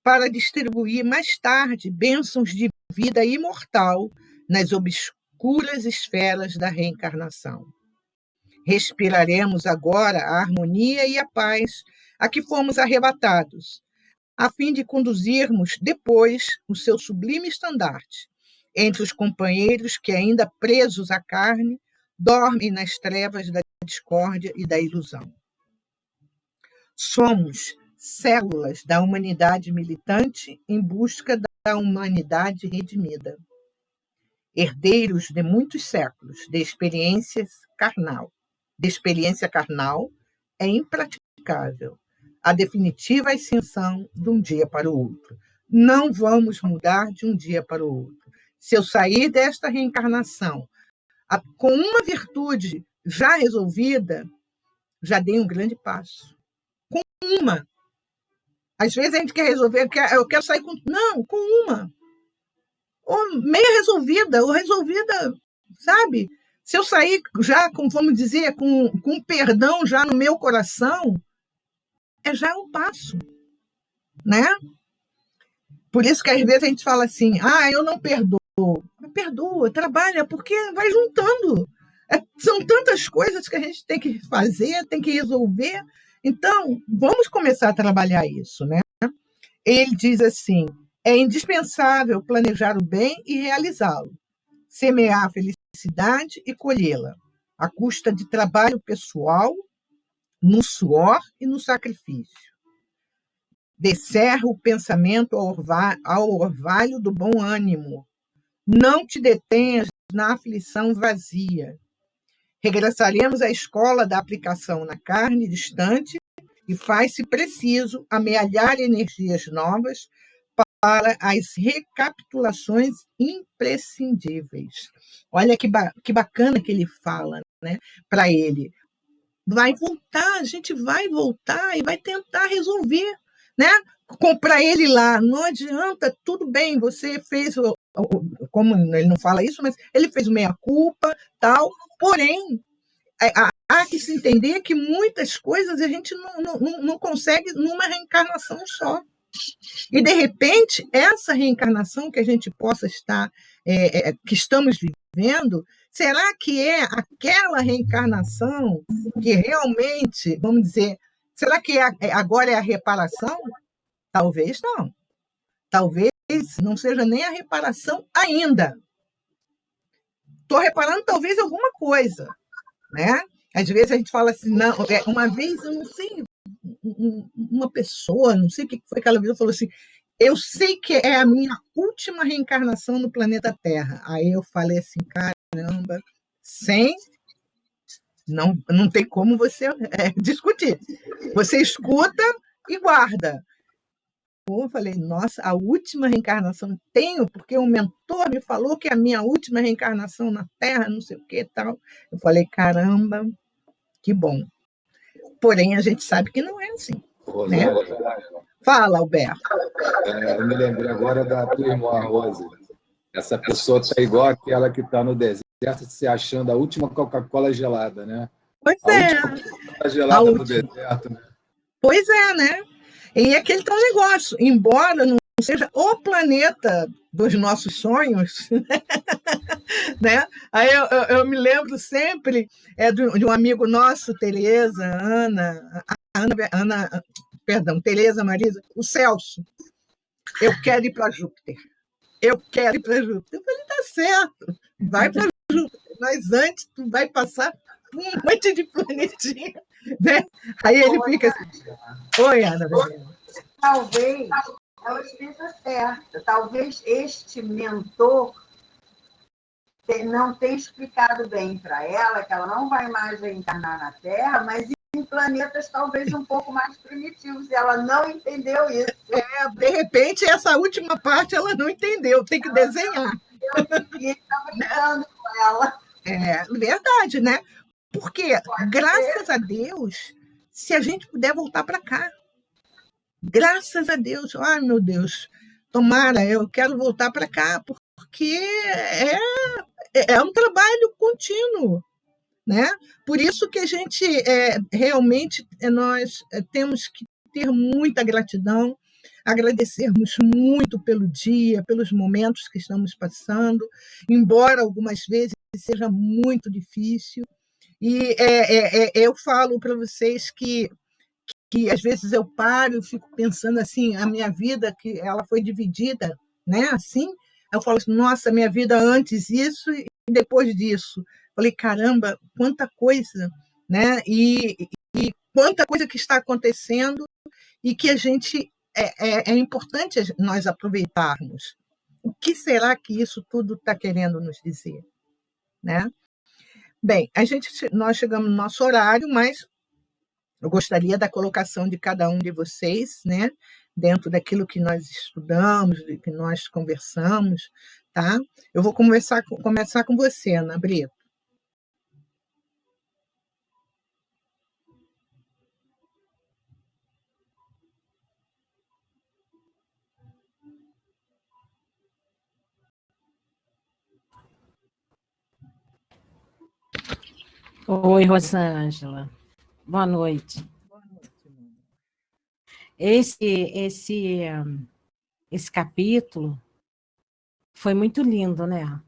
para distribuir mais tarde bênçãos de vida imortal nas obscuras esferas da reencarnação. Respiraremos agora a harmonia e a paz a que fomos arrebatados, a fim de conduzirmos depois o seu sublime estandarte entre os companheiros que, ainda presos à carne, dormem nas trevas da discórdia e da ilusão. Somos células da humanidade militante em busca da humanidade redimida, herdeiros de muitos séculos de experiência carnal é impraticável a definitiva ascensão de um dia para o outro. Não vamos mudar de um dia para o outro. Se eu sair desta reencarnação com uma virtude já resolvida, já dei um grande passo. Com uma. Às vezes a gente quer resolver, eu quero sair com... Não, com uma. Ou meia resolvida, ou resolvida, sabe? Se eu sair já, vamos dizer, com perdão já no meu coração, já um passo, né? Por isso que às vezes a gente fala assim, eu não perdoo. Perdoa, trabalha, porque vai juntando. São tantas coisas que a gente tem que fazer, tem que resolver. Então, vamos começar a trabalhar isso, né? Ele diz assim, é indispensável planejar o bem e realizá-lo, semear a felicidade e colhê-la, à custa de trabalho pessoal, no suor e no sacrifício. Descerra o pensamento ao orvalho do bom ânimo. Não te detenhas na aflição vazia. Regressaremos à escola da aplicação na carne distante e faz-se preciso amealhar energias novas para as recapitulações imprescindíveis. Olha que bacana que ele fala, né, para ele. Vai voltar, a gente vai voltar e vai tentar resolver, né? Comprar ele lá, não adianta, tudo bem, você fez, como ele não fala isso, mas ele fez meia-culpa, tal, porém, há que se entender que muitas coisas a gente não consegue numa reencarnação só. E, de repente, essa reencarnação que a gente possa estar, que estamos vivendo, será que é aquela reencarnação que realmente, vamos dizer, será que agora é a reparação? Talvez não. Talvez não seja nem a reparação ainda. Estou reparando talvez alguma coisa, né? Às vezes a gente fala assim, não, uma vez, eu não sei, uma pessoa, não sei o que foi que ela viu, falou assim, eu sei que é a minha última reencarnação no planeta Terra. Aí eu falei assim, caramba, não tem como você discutir. Você escuta e guarda. Eu falei, nossa, a última reencarnação tenho, porque um mentor me falou que é a minha última reencarnação na Terra, não sei o que e tal. Eu falei, caramba, que bom. Porém, a gente sabe que não é assim. Né? Fala, Alberto. Eu me lembrei agora da tua irmã, Rose. Essa pessoa está igual aquela que está no deserto se achando a última Coca-Cola gelada, né? Pois a última Coca-Cola gelada no deserto. Né? Pois é, né? E aquele tal negócio, embora não seja o planeta dos nossos sonhos, né? Aí eu me lembro sempre de um amigo nosso, Tereza, Marisa, o Celso. Eu quero ir para Júpiter. Eu quero ir para Júpiter. Eu falei, tá certo, vai para Júpiter, mas antes tu vai passar por um monte de planetinha, né? Aí ele fica assim, oi, Ana. Talvez ela esteja certa, talvez este mentor não tenha explicado bem para ela que ela não vai mais reencarnar na Terra, mas em planetas talvez um pouco mais primitivos, e ela não entendeu isso. De repente, essa última parte ela não entendeu, tem que desenhar. E ele estava lidando com ela. É verdade, né? Porque, graças a Deus, se a gente puder voltar para cá, graças a Deus, ai meu Deus, tomara, eu quero voltar para cá, porque é um trabalho contínuo, né? Por isso que a gente realmente nós temos que ter muita gratidão, agradecermos muito pelo dia, pelos momentos que estamos passando, embora algumas vezes seja muito difícil. E eu falo para vocês que às vezes eu paro e fico pensando assim, a minha vida, que ela foi dividida, né? Assim, eu falo assim, nossa, minha vida antes isso e depois disso. Falei, caramba, quanta coisa, né? E quanta coisa que está acontecendo e que a gente é importante nós aproveitarmos. O que será que isso tudo está querendo nos dizer, né? Bem, nós chegamos no nosso horário, mas eu gostaria da colocação de cada um de vocês, né? Dentro daquilo que nós estudamos, do que nós conversamos, tá? Eu vou começar com você, Ana Brito. Oi, Rosângela. Boa noite. Esse capítulo foi muito lindo, né?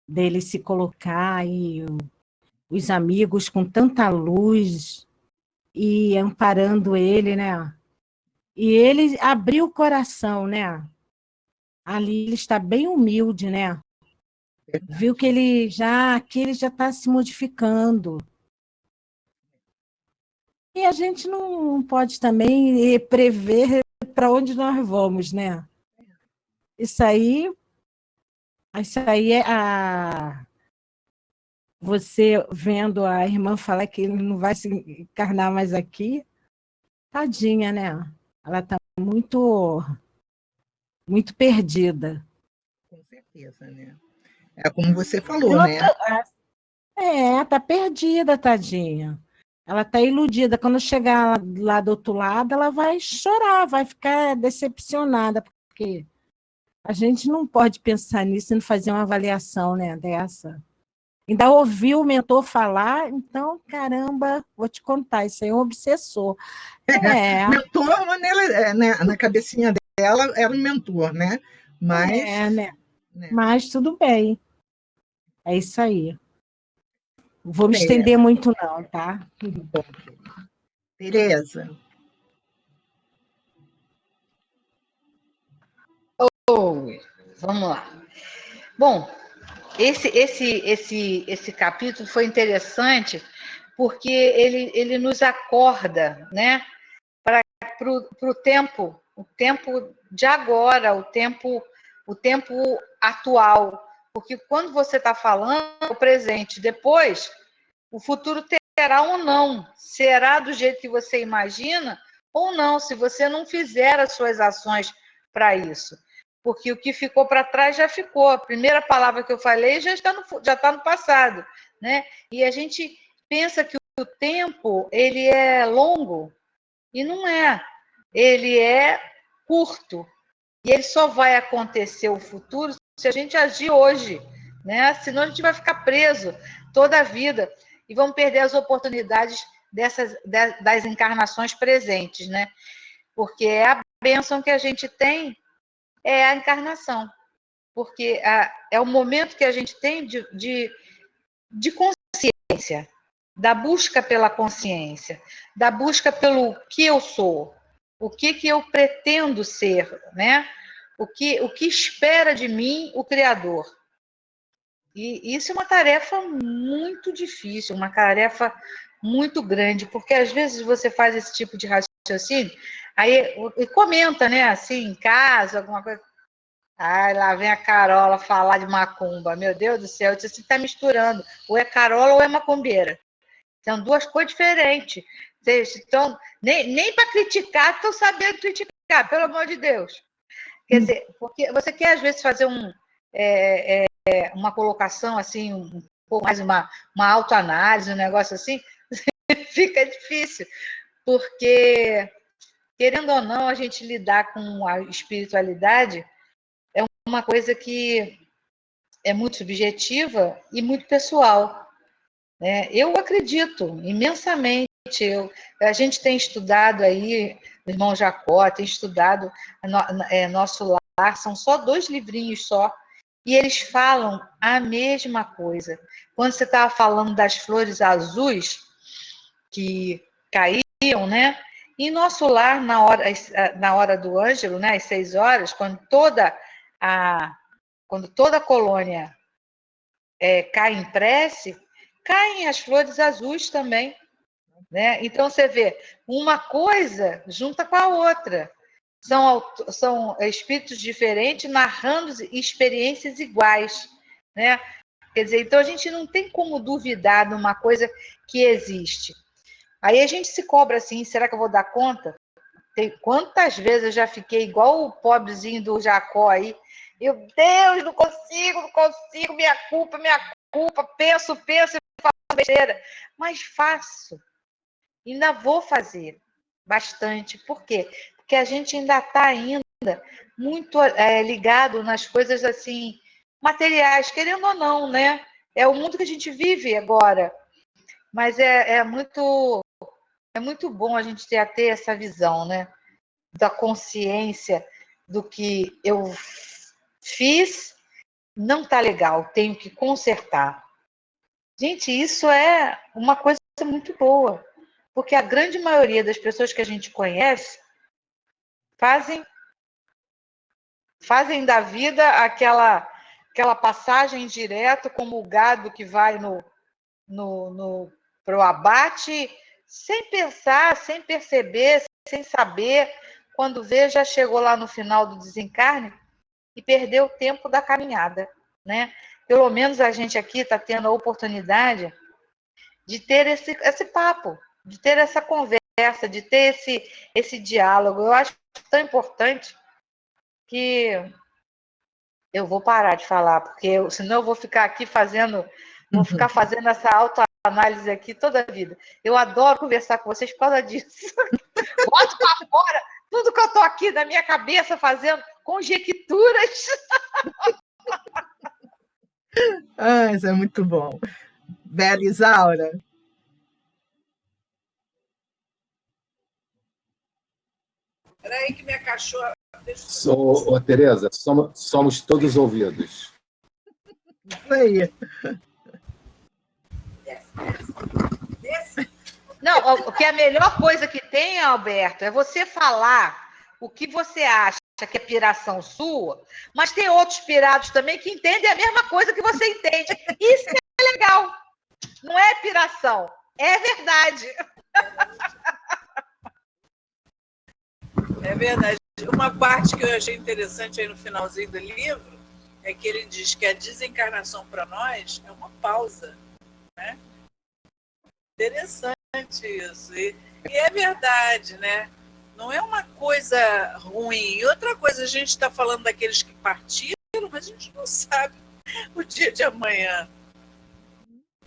Dele se colocar e os amigos com tanta luz e amparando ele, né? E ele abriu o coração, né? Ali ele está bem humilde, né? Viu que ele já está se modificando. E a gente não pode também prever para onde nós vamos, né? Isso aí você vendo a irmã falar que ele não vai se encarnar mais aqui, tadinha, né? Ela está muito, muito perdida. Com certeza, né? É como você falou, né? Tá perdida, tadinha. Ela está iludida. Quando chegar lá do outro lado, ela vai chorar, vai ficar decepcionada, porque a gente não pode pensar nisso e não fazer uma avaliação, né, dessa. Ainda ouviu o mentor falar, então, caramba, vou te contar, isso aí é um obsessor. Mentor, na cabecinha dela, era um mentor, né? Mas, né? Mas tudo bem. É isso aí. Vou me estender muito, não, tá? Bom, Tereza. Vamos lá. Bom, esse capítulo foi interessante porque ele nos acorda, né, para o tempo de agora, o tempo atual. Porque quando você está falando o presente, depois o futuro terá ou não. Será do jeito que você imagina ou não, se você não fizer as suas ações para isso. Porque o que ficou para trás já ficou. A primeira palavra que eu falei já está no passado, né? E a gente pensa que o tempo ele é longo e não é. Ele é curto. E ele só vai acontecer o futuro se a gente agir hoje, né? Senão a gente vai ficar preso toda a vida e vamos perder as oportunidades das encarnações presentes, né? Porque é a bênção que a gente tem é a encarnação. porque é o momento que a gente tem de consciência, da busca pela consciência, da busca pelo que eu sou, o que eu pretendo ser, né? O que espera de mim o Criador. E isso é uma tarefa muito difícil, uma tarefa muito grande, porque às vezes você faz esse tipo de raciocínio, aí e comenta, né, assim, em casa, alguma coisa. Ai, lá vem a Carola falar de macumba. Meu Deus do céu, você está misturando. Ou é Carola ou é macumbeira. São duas coisas diferentes. Vocês estão, nem para criticar, estão sabendo criticar, pelo amor de Deus. Quer dizer, porque você quer, às vezes, fazer uma colocação assim, um pouco mais uma autoanálise, um negócio assim, fica difícil, porque, querendo ou não, a gente lidar com a espiritualidade é uma coisa que é muito subjetiva e muito pessoal, né? Eu acredito imensamente, a gente tem estudado aí, o irmão Jacó tem estudado Nosso Lar, são só 2 livrinhos só, e eles falam a mesma coisa. Quando você estava falando das flores azuis que caíam, né? Em Nosso Lar, na hora do Ângelo, né, às 6 horas, quando toda a colônia cai em prece, caem as flores azuis também, né? Então, você vê, uma coisa junta com a outra. São espíritos diferentes narrando experiências iguais, né? Quer dizer, então a gente não tem como duvidar de uma coisa que existe. Aí a gente se cobra assim, será que eu vou dar conta? Quantas vezes eu já fiquei igual o pobrezinho do Jacó aí, meu Deus, não consigo, minha culpa, penso e faço besteira, mas faço, ainda vou fazer bastante. Por quê? Porque a gente ainda está muito ligado nas coisas assim, materiais, querendo ou não, né? É o mundo que a gente vive agora, mas é muito bom a gente ter essa visão, né? Da consciência do que eu fiz, não está legal, tenho que consertar. Gente, isso é uma coisa muito boa, porque a grande maioria das pessoas que a gente conhece fazem da vida aquela passagem direto, como o gado que vai para o abate, sem pensar, sem perceber, sem saber. Quando vê, já chegou lá no final do desencarne e perdeu o tempo da caminhada, né? Pelo menos a gente aqui está tendo a oportunidade de ter esse papo, de ter essa conversa, de ter esse diálogo. Eu acho tão importante que eu vou parar de falar, porque senão eu vou ficar aqui fazendo essa autoanálise aqui toda a vida. Eu adoro conversar com vocês por causa disso. Boto para fora tudo que eu estou aqui na minha cabeça fazendo conjecturas. Isso é muito bom. Bela Isaura. Espera aí que minha cachorra... Tereza, somos todos ouvidos. Isso aí. Não, o que é a melhor coisa que tem, Alberto, é você falar o que você acha que é piração sua, mas tem outros pirados também que entendem a mesma coisa que você entende. Isso é legal. Não é piração, é verdade. É verdade. Uma parte que eu achei interessante aí no finalzinho do livro é que ele diz que a desencarnação para nós é uma pausa, né? Interessante isso. E é verdade, né? Não é uma coisa ruim. E outra coisa, a gente está falando daqueles que partiram, mas a gente não sabe o dia de amanhã.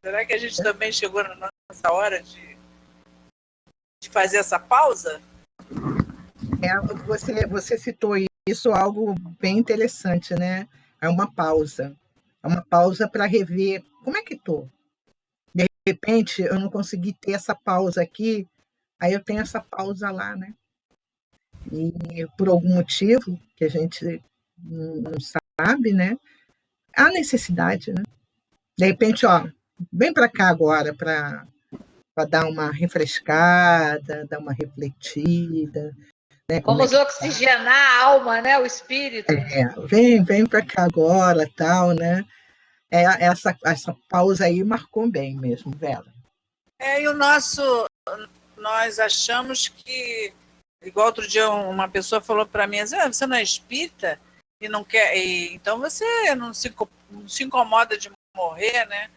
Será que a gente também chegou na nossa hora de fazer essa pausa? Você citou isso, algo bem interessante, né? É uma pausa. É uma pausa para rever como é que estou. De repente, eu não consegui ter essa pausa aqui, aí eu tenho essa pausa lá, né? E por algum motivo que a gente não sabe, né? Há necessidade, né? De repente, ó, vem para cá agora para dar uma refrescada, dar uma refletida, né? Como é Vamos que oxigenar a alma, né? O espírito. vem para cá agora, tal, né? Essa pausa aí marcou bem mesmo, Vera. E nós achamos que, igual outro dia uma pessoa falou para mim, assim, você não é espírita e não quer, então você não se incomoda de morrer, né?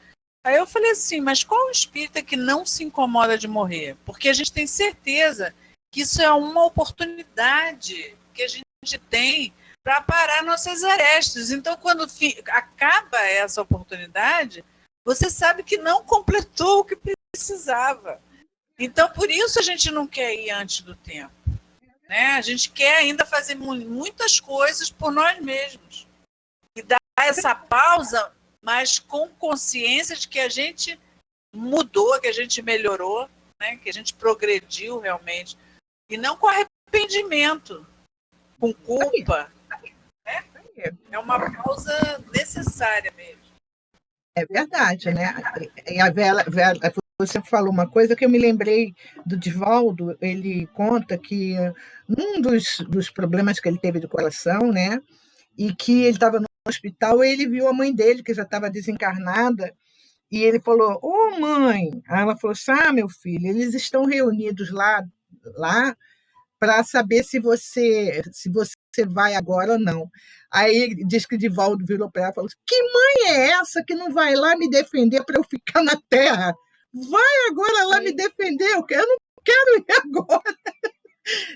Aí eu falei assim, mas qual o espírita que não se incomoda de morrer? Porque a gente tem certeza que isso é uma oportunidade que a gente tem para parar nossas arestas. Então, quando acaba essa oportunidade, você sabe que não completou o que precisava. Então, por isso a gente não quer ir antes do tempo, né? A gente quer ainda fazer muitas coisas por nós mesmos. E dar essa pausa, mas com consciência de que a gente mudou, que a gente melhorou, né? Que a gente progrediu realmente. E não com arrependimento, com culpa. Né? É uma pausa necessária mesmo. É verdade, né? E a Vera, você falou uma coisa que eu me lembrei do Divaldo, ele conta que um dos problemas que ele teve do coração, né? E que ele estava no hospital, ele viu a mãe dele, que já estava desencarnada, e ele falou, ô mãe, aí ela falou assim, meu filho, eles estão reunidos lá para saber se você vai agora ou não. Aí diz que Divaldo virou para ela e falou assim, que mãe é essa que não vai lá me defender para eu ficar na Terra? Vai agora lá me defender, eu não quero ir agora.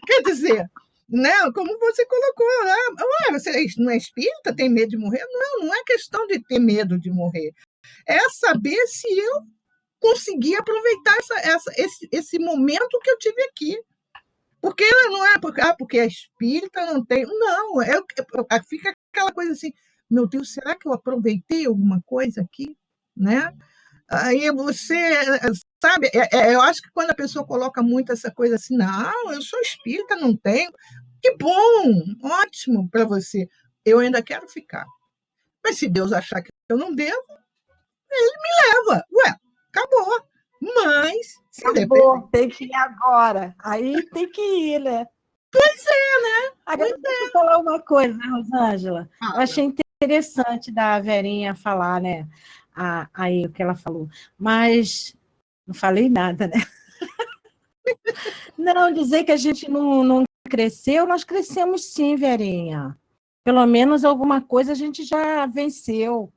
Quer dizer, né, como você colocou lá, você não é espírita, tem medo de morrer? Não é questão de ter medo de morrer. É saber se eu consegui aproveitar esse momento que eu tive aqui. Porque não é porque a espírita não tem. Não, fica aquela coisa assim, meu Deus, será que eu aproveitei alguma coisa aqui? Né? Aí você, sabe, eu acho que quando a pessoa coloca muito essa coisa assim, não, eu sou espírita, não tenho. Que bom, ótimo para você. Eu ainda quero ficar. Mas se Deus achar que eu não devo, ele me leva. Ué, acabou. Mas, se acabou, tem que ir agora. Aí tem que ir, né? Pois é, né? Agora, deixa eu falar uma coisa, né, Rosângela? Eu achei interessante da Verinha falar, né? Aí o que ela falou. Mas não falei nada, né? Não, dizer que a gente não cresceu, nós crescemos sim, Verinha. Pelo menos alguma coisa a gente já venceu.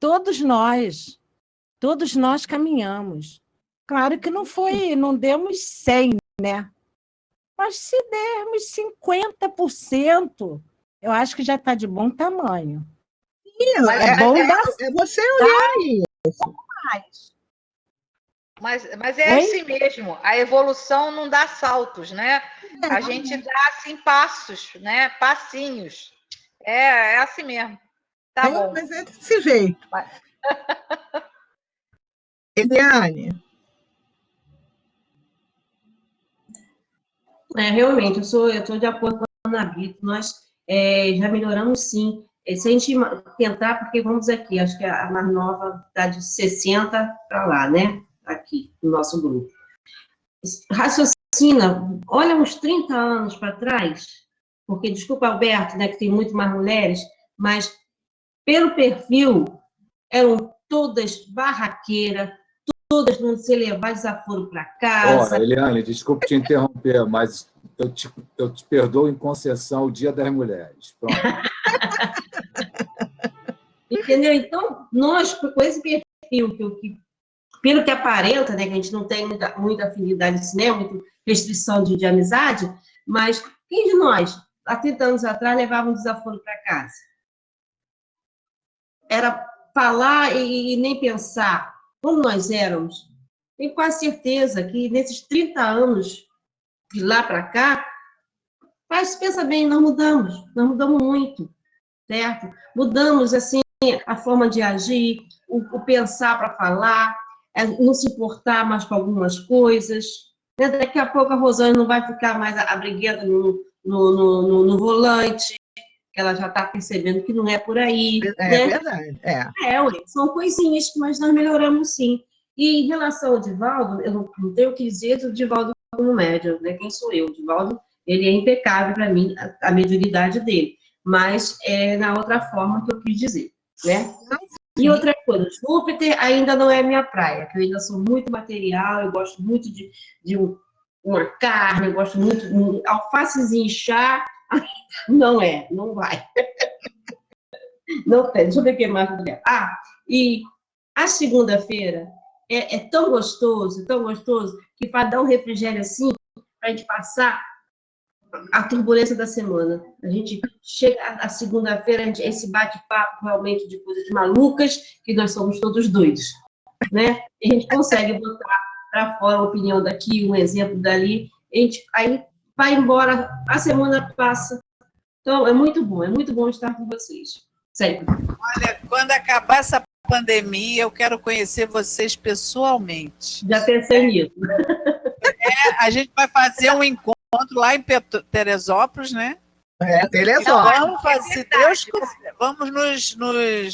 Todos nós caminhamos. Claro que não demos 100, né? Mas se dermos 50%, eu acho que já está de bom tamanho. É bom você olhar isso. Mas é assim mesmo. A evolução não dá saltos, né? A gente dá assim passos, né? Passinhos. É assim mesmo. Tá bom. Mas é desse jeito. Eliane. Realmente, eu estou de acordo com a Ana Brito, nós já melhoramos sim. Se a gente tentar, porque vamos aqui, acho que a mais nova está de 60 para lá, né? Aqui, no nosso grupo. Raciocina, olha uns 30 anos para trás, porque, desculpa, Alberto, né, que tem muito mais mulheres, mas pelo perfil, eram todas barraqueiras, todas não se levar desaforo para casa. Eliane, desculpe te interromper, mas eu te perdoo em concessão o Dia das Mulheres. Pronto. Entendeu? Então, nós, com esse perfil, pelo que aparenta, né, que a gente não tem muita afinidade de cinema, muita restrição de amizade, mas quem de nós, há 30 anos atrás, levava um desaforo para casa? Era falar e nem pensar. Como nós éramos, tenho quase certeza que nesses 30 anos de lá para cá, mas pensa bem, nós mudamos muito, certo? Mudamos, assim, a forma de agir, o pensar para falar, não se importar mais com algumas coisas. Daqui a pouco a Rosângela não vai ficar mais abriguenta no volante, que ela já está percebendo que não é por aí, É né? verdade, é. Ué, são coisinhas, mas nós melhoramos sim. E em relação ao Divaldo, eu não tenho o que dizer do Divaldo como médium, né? Quem sou eu? O Divaldo, ele é impecável para mim, a mediunidade dele, mas é na outra forma que eu quis dizer, né? E outra coisa, Júpiter ainda não é minha praia, que eu ainda sou muito material, eu gosto muito de uma carne, eu gosto muito de alfacezinho, chá, não vai. Não tem, deixa eu ver o que mais. E a segunda-feira é tão gostoso, que para dar um refrigério assim, para a gente passar a turbulência da semana. A gente chega a segunda-feira, esse bate-papo realmente de coisas malucas, que nós somos todos doidos, né? E a gente consegue botar para fora uma opinião daqui, um exemplo dali, aí vai embora, a semana passa. Então, é muito bom estar com vocês. Sempre. Olha, quando acabar essa pandemia, eu quero conhecer vocês pessoalmente. Já pensei nisso. A gente vai fazer um encontro lá em Teresópolis, né? Teresópolis. Vamos fazer, se Deus quiser, vamos nos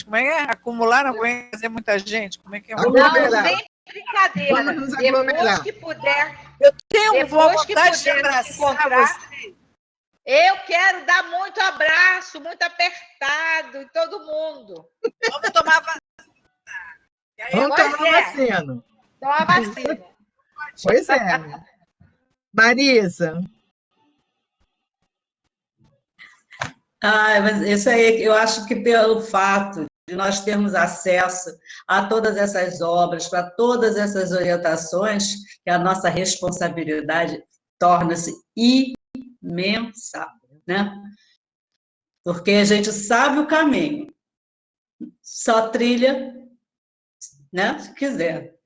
como é que é? Acumular, não vai fazer muita gente, como é que é? Não, sem brincadeira. Vamos nos aglomerar. Depois que puder. Eu tenho vontade de abraçar você. Eu quero dar muito abraço, muito apertado em todo mundo. Vamos tomar vacina. Vamos tomar vacina. Tomar vacina. Pois é. Marisa. Mas isso aí, eu acho que pelo fato de nós termos acesso a todas essas obras, para todas essas orientações, que a nossa responsabilidade torna-se imensa, né? Porque a gente sabe o caminho, só trilha, né, se quiser.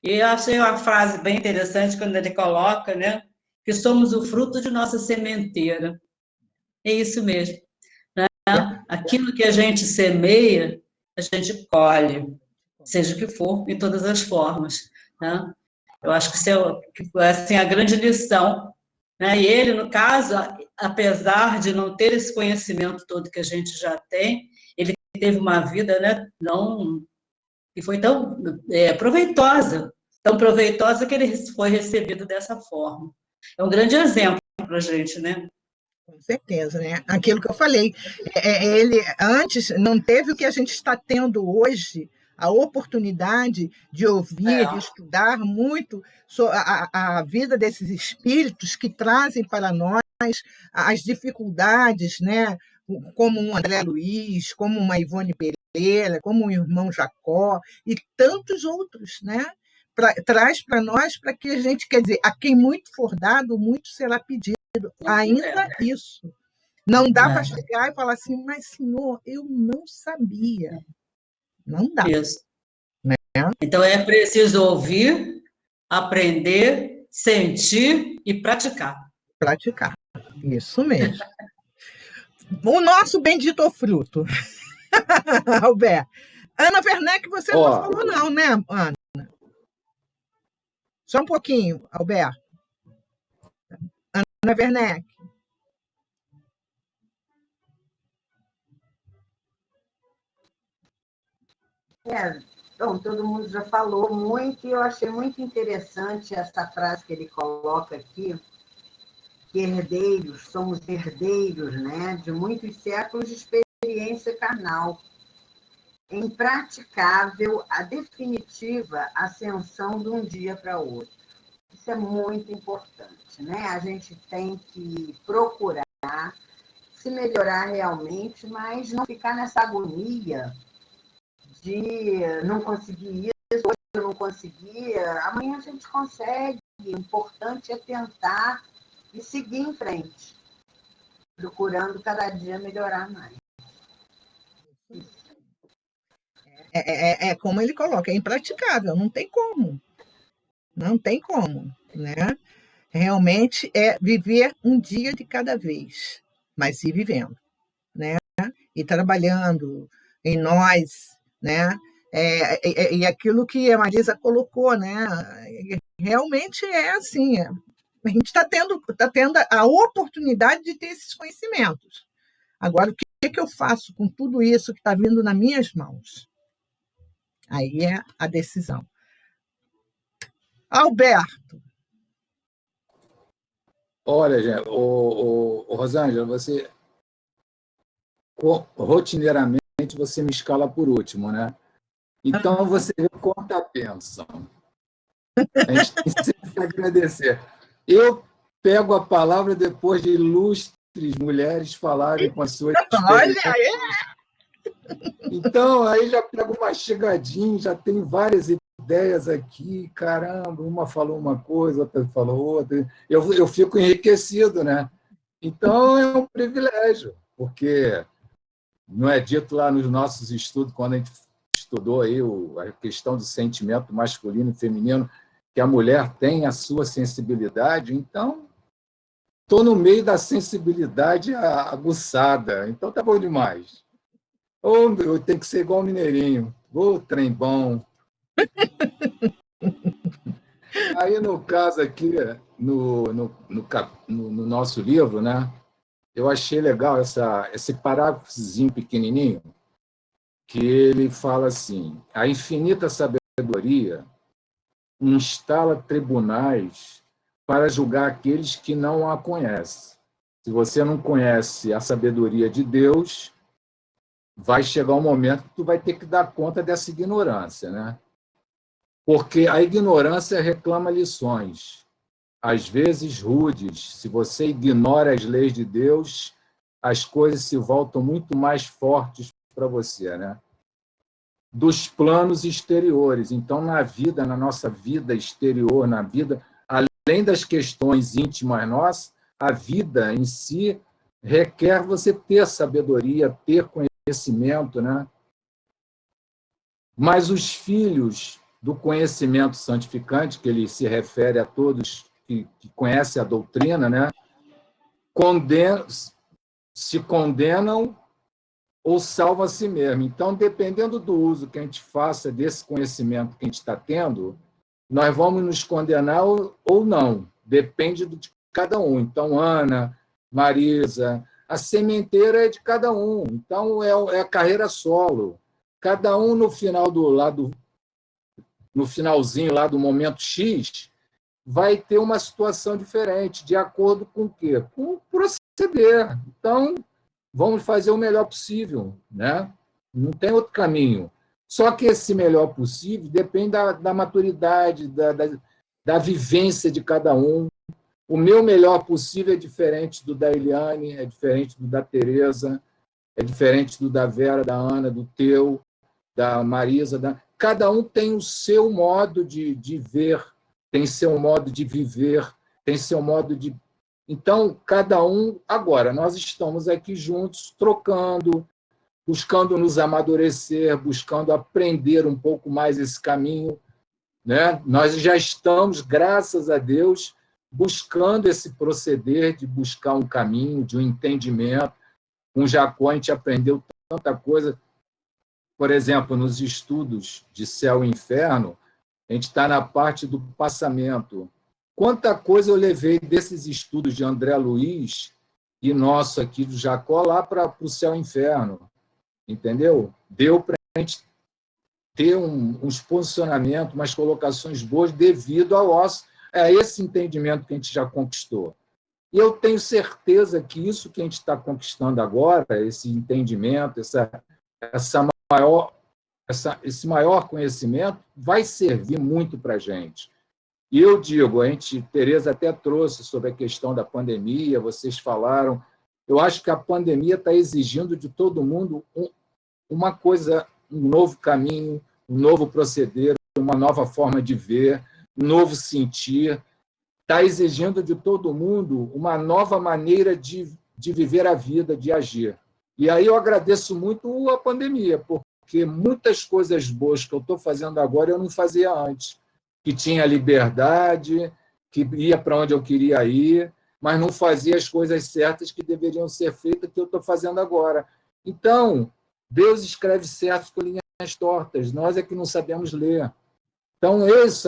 E eu achei uma frase bem interessante quando ele coloca, né, que somos o fruto de nossa sementeira. É isso mesmo, né? Aquilo que a gente semeia, a gente colhe, seja o que for, em todas as formas, né? Eu acho que isso é assim, a grande lição, né? E ele, no caso, apesar de não ter esse conhecimento todo que a gente já tem, ele teve uma vida, né, que foi tão proveitosa, tão proveitosa que ele foi recebido dessa forma. É um grande exemplo para a gente, né? Com certeza, né? Aquilo que eu falei, ele antes não teve o que a gente está tendo hoje, a oportunidade de ouvir, de estudar muito a vida desses espíritos que trazem para nós as dificuldades, né? Como um André Luiz, como uma Ivone Pereira, como o irmão Jacó e tantos outros, né? Traz para nós para que a gente, quer dizer, a quem muito for dado, muito será pedido. Ainda isso. Não dá para chegar e falar assim, mas, senhor, eu não sabia. Não dá. Isso. Né? Então, é preciso ouvir, aprender, sentir e praticar. Praticar. Isso mesmo. O nosso bendito fruto. Alberto. Ana Werneck, você não falou não, né, Ana? Só um pouquinho, Alberto. Ana Werneck. Bom, todo mundo já falou muito e eu achei muito interessante essa frase que ele coloca aqui, que somos herdeiros, né, de muitos séculos de experiência carnal. É impraticável a definitiva ascensão de um dia para outro. Isso é muito importante, né? A gente tem que procurar se melhorar realmente, mas não ficar nessa agonia de não conseguir isso, hoje eu não conseguia, amanhã a gente consegue. O importante é tentar e seguir em frente, procurando cada dia melhorar mais. É como ele coloca, é impraticável, não tem como. Não tem como, né? Realmente é viver um dia de cada vez, mas ir vivendo, né? E trabalhando em nós, né? E aquilo que a Marisa colocou, né? Realmente é assim, a gente está tendo a oportunidade de ter esses conhecimentos. Agora, o que eu faço com tudo isso que está vindo nas minhas mãos? Aí é a decisão. Alberto. Olha, gente, Rosângela, você rotineiramente você me escala por último, né? Então você vê quanta bênção. A gente tem sempre que agradecer. Eu pego a palavra depois de ilustres mulheres falarem com as suas Olha experiências. aí! Então, aí já pego mastigadinho, já tem várias ideias aqui, caramba, uma falou uma coisa, outra falou outra. Eu fico enriquecido, né? Então, é um privilégio, porque não é dito lá nos nossos estudos, quando a gente estudou aí a questão do sentimento masculino e feminino, que a mulher tem a sua sensibilidade, então estou no meio da sensibilidade aguçada, então tá bom demais. Ou eu tenho que ser igual o mineirinho, ô trem bom. Aí, no caso aqui, no nosso livro, né, eu achei legal esse parágrafozinho pequenininho, que ele fala assim: a infinita sabedoria instala tribunais para julgar aqueles que não a conhecem. Se você não conhece a sabedoria de Deus, vai chegar um momento que tu vai ter que dar conta dessa ignorância, né? Porque a ignorância reclama lições, às vezes rudes. Se você ignora as leis de Deus, as coisas se voltam muito mais fortes para você, né? Dos planos exteriores. Então, na vida, na nossa vida exterior, na vida, além das questões íntimas nossas, a vida em si requer você ter sabedoria, ter conhecimento, né? Mas os filhos do conhecimento santificante, que ele se refere a todos que conhecem a doutrina, né? Se condenam ou salvam a si mesmo. Então, dependendo do uso que a gente faça desse conhecimento que a gente está tendo, nós vamos nos condenar ou não. Depende de cada um. Então, Ana, Marisa, a sementeira é de cada um. Então, é a carreira solo. Cada um no final no finalzinho lá do momento X, vai ter uma situação diferente, de acordo com o quê? Com o proceder. Então, vamos fazer o melhor possível, né? Não tem outro caminho. Só que esse melhor possível depende da maturidade, da vivência de cada um. O meu melhor possível é diferente do da Eliane, é diferente do da Tereza, é diferente do da Vera, da Ana, do teu, da Marisa. Cada um tem o seu modo de ver, tem seu modo de viver, tem seu modo de... Então, cada um... Agora, nós estamos aqui juntos, trocando, buscando nos amadurecer, buscando aprender um pouco mais esse caminho, né? Nós já estamos, graças a Deus, buscando esse proceder de buscar um caminho, de um entendimento. Com Jacó, a gente aprendeu tanta coisa. Por exemplo, nos estudos de céu e inferno, a gente está na parte do passamento. Quanta coisa eu levei desses estudos de André Luiz e nosso aqui do Jacó lá para o céu e inferno, entendeu? Deu para a gente ter uns posicionamentos, umas colocações boas devido a esse entendimento que a gente já conquistou. E eu tenho certeza que isso que a gente está conquistando agora, esse entendimento, esse maior conhecimento, vai servir muito para a gente. E eu digo, Tereza até trouxe sobre a questão da pandemia, vocês falaram, eu acho que a pandemia está exigindo de todo mundo uma coisa, um novo caminho, um novo proceder, uma nova forma de ver, um novo sentir, está exigindo de todo mundo uma nova maneira de viver a vida, de agir. E aí eu agradeço muito a pandemia, porque muitas coisas boas que eu estou fazendo agora eu não fazia antes, que tinha liberdade, que ia para onde eu queria ir, mas não fazia as coisas certas que deveriam ser feitas, que eu estou fazendo agora. Então, Deus escreve certos com linhas tortas, nós é que não sabemos ler. Então,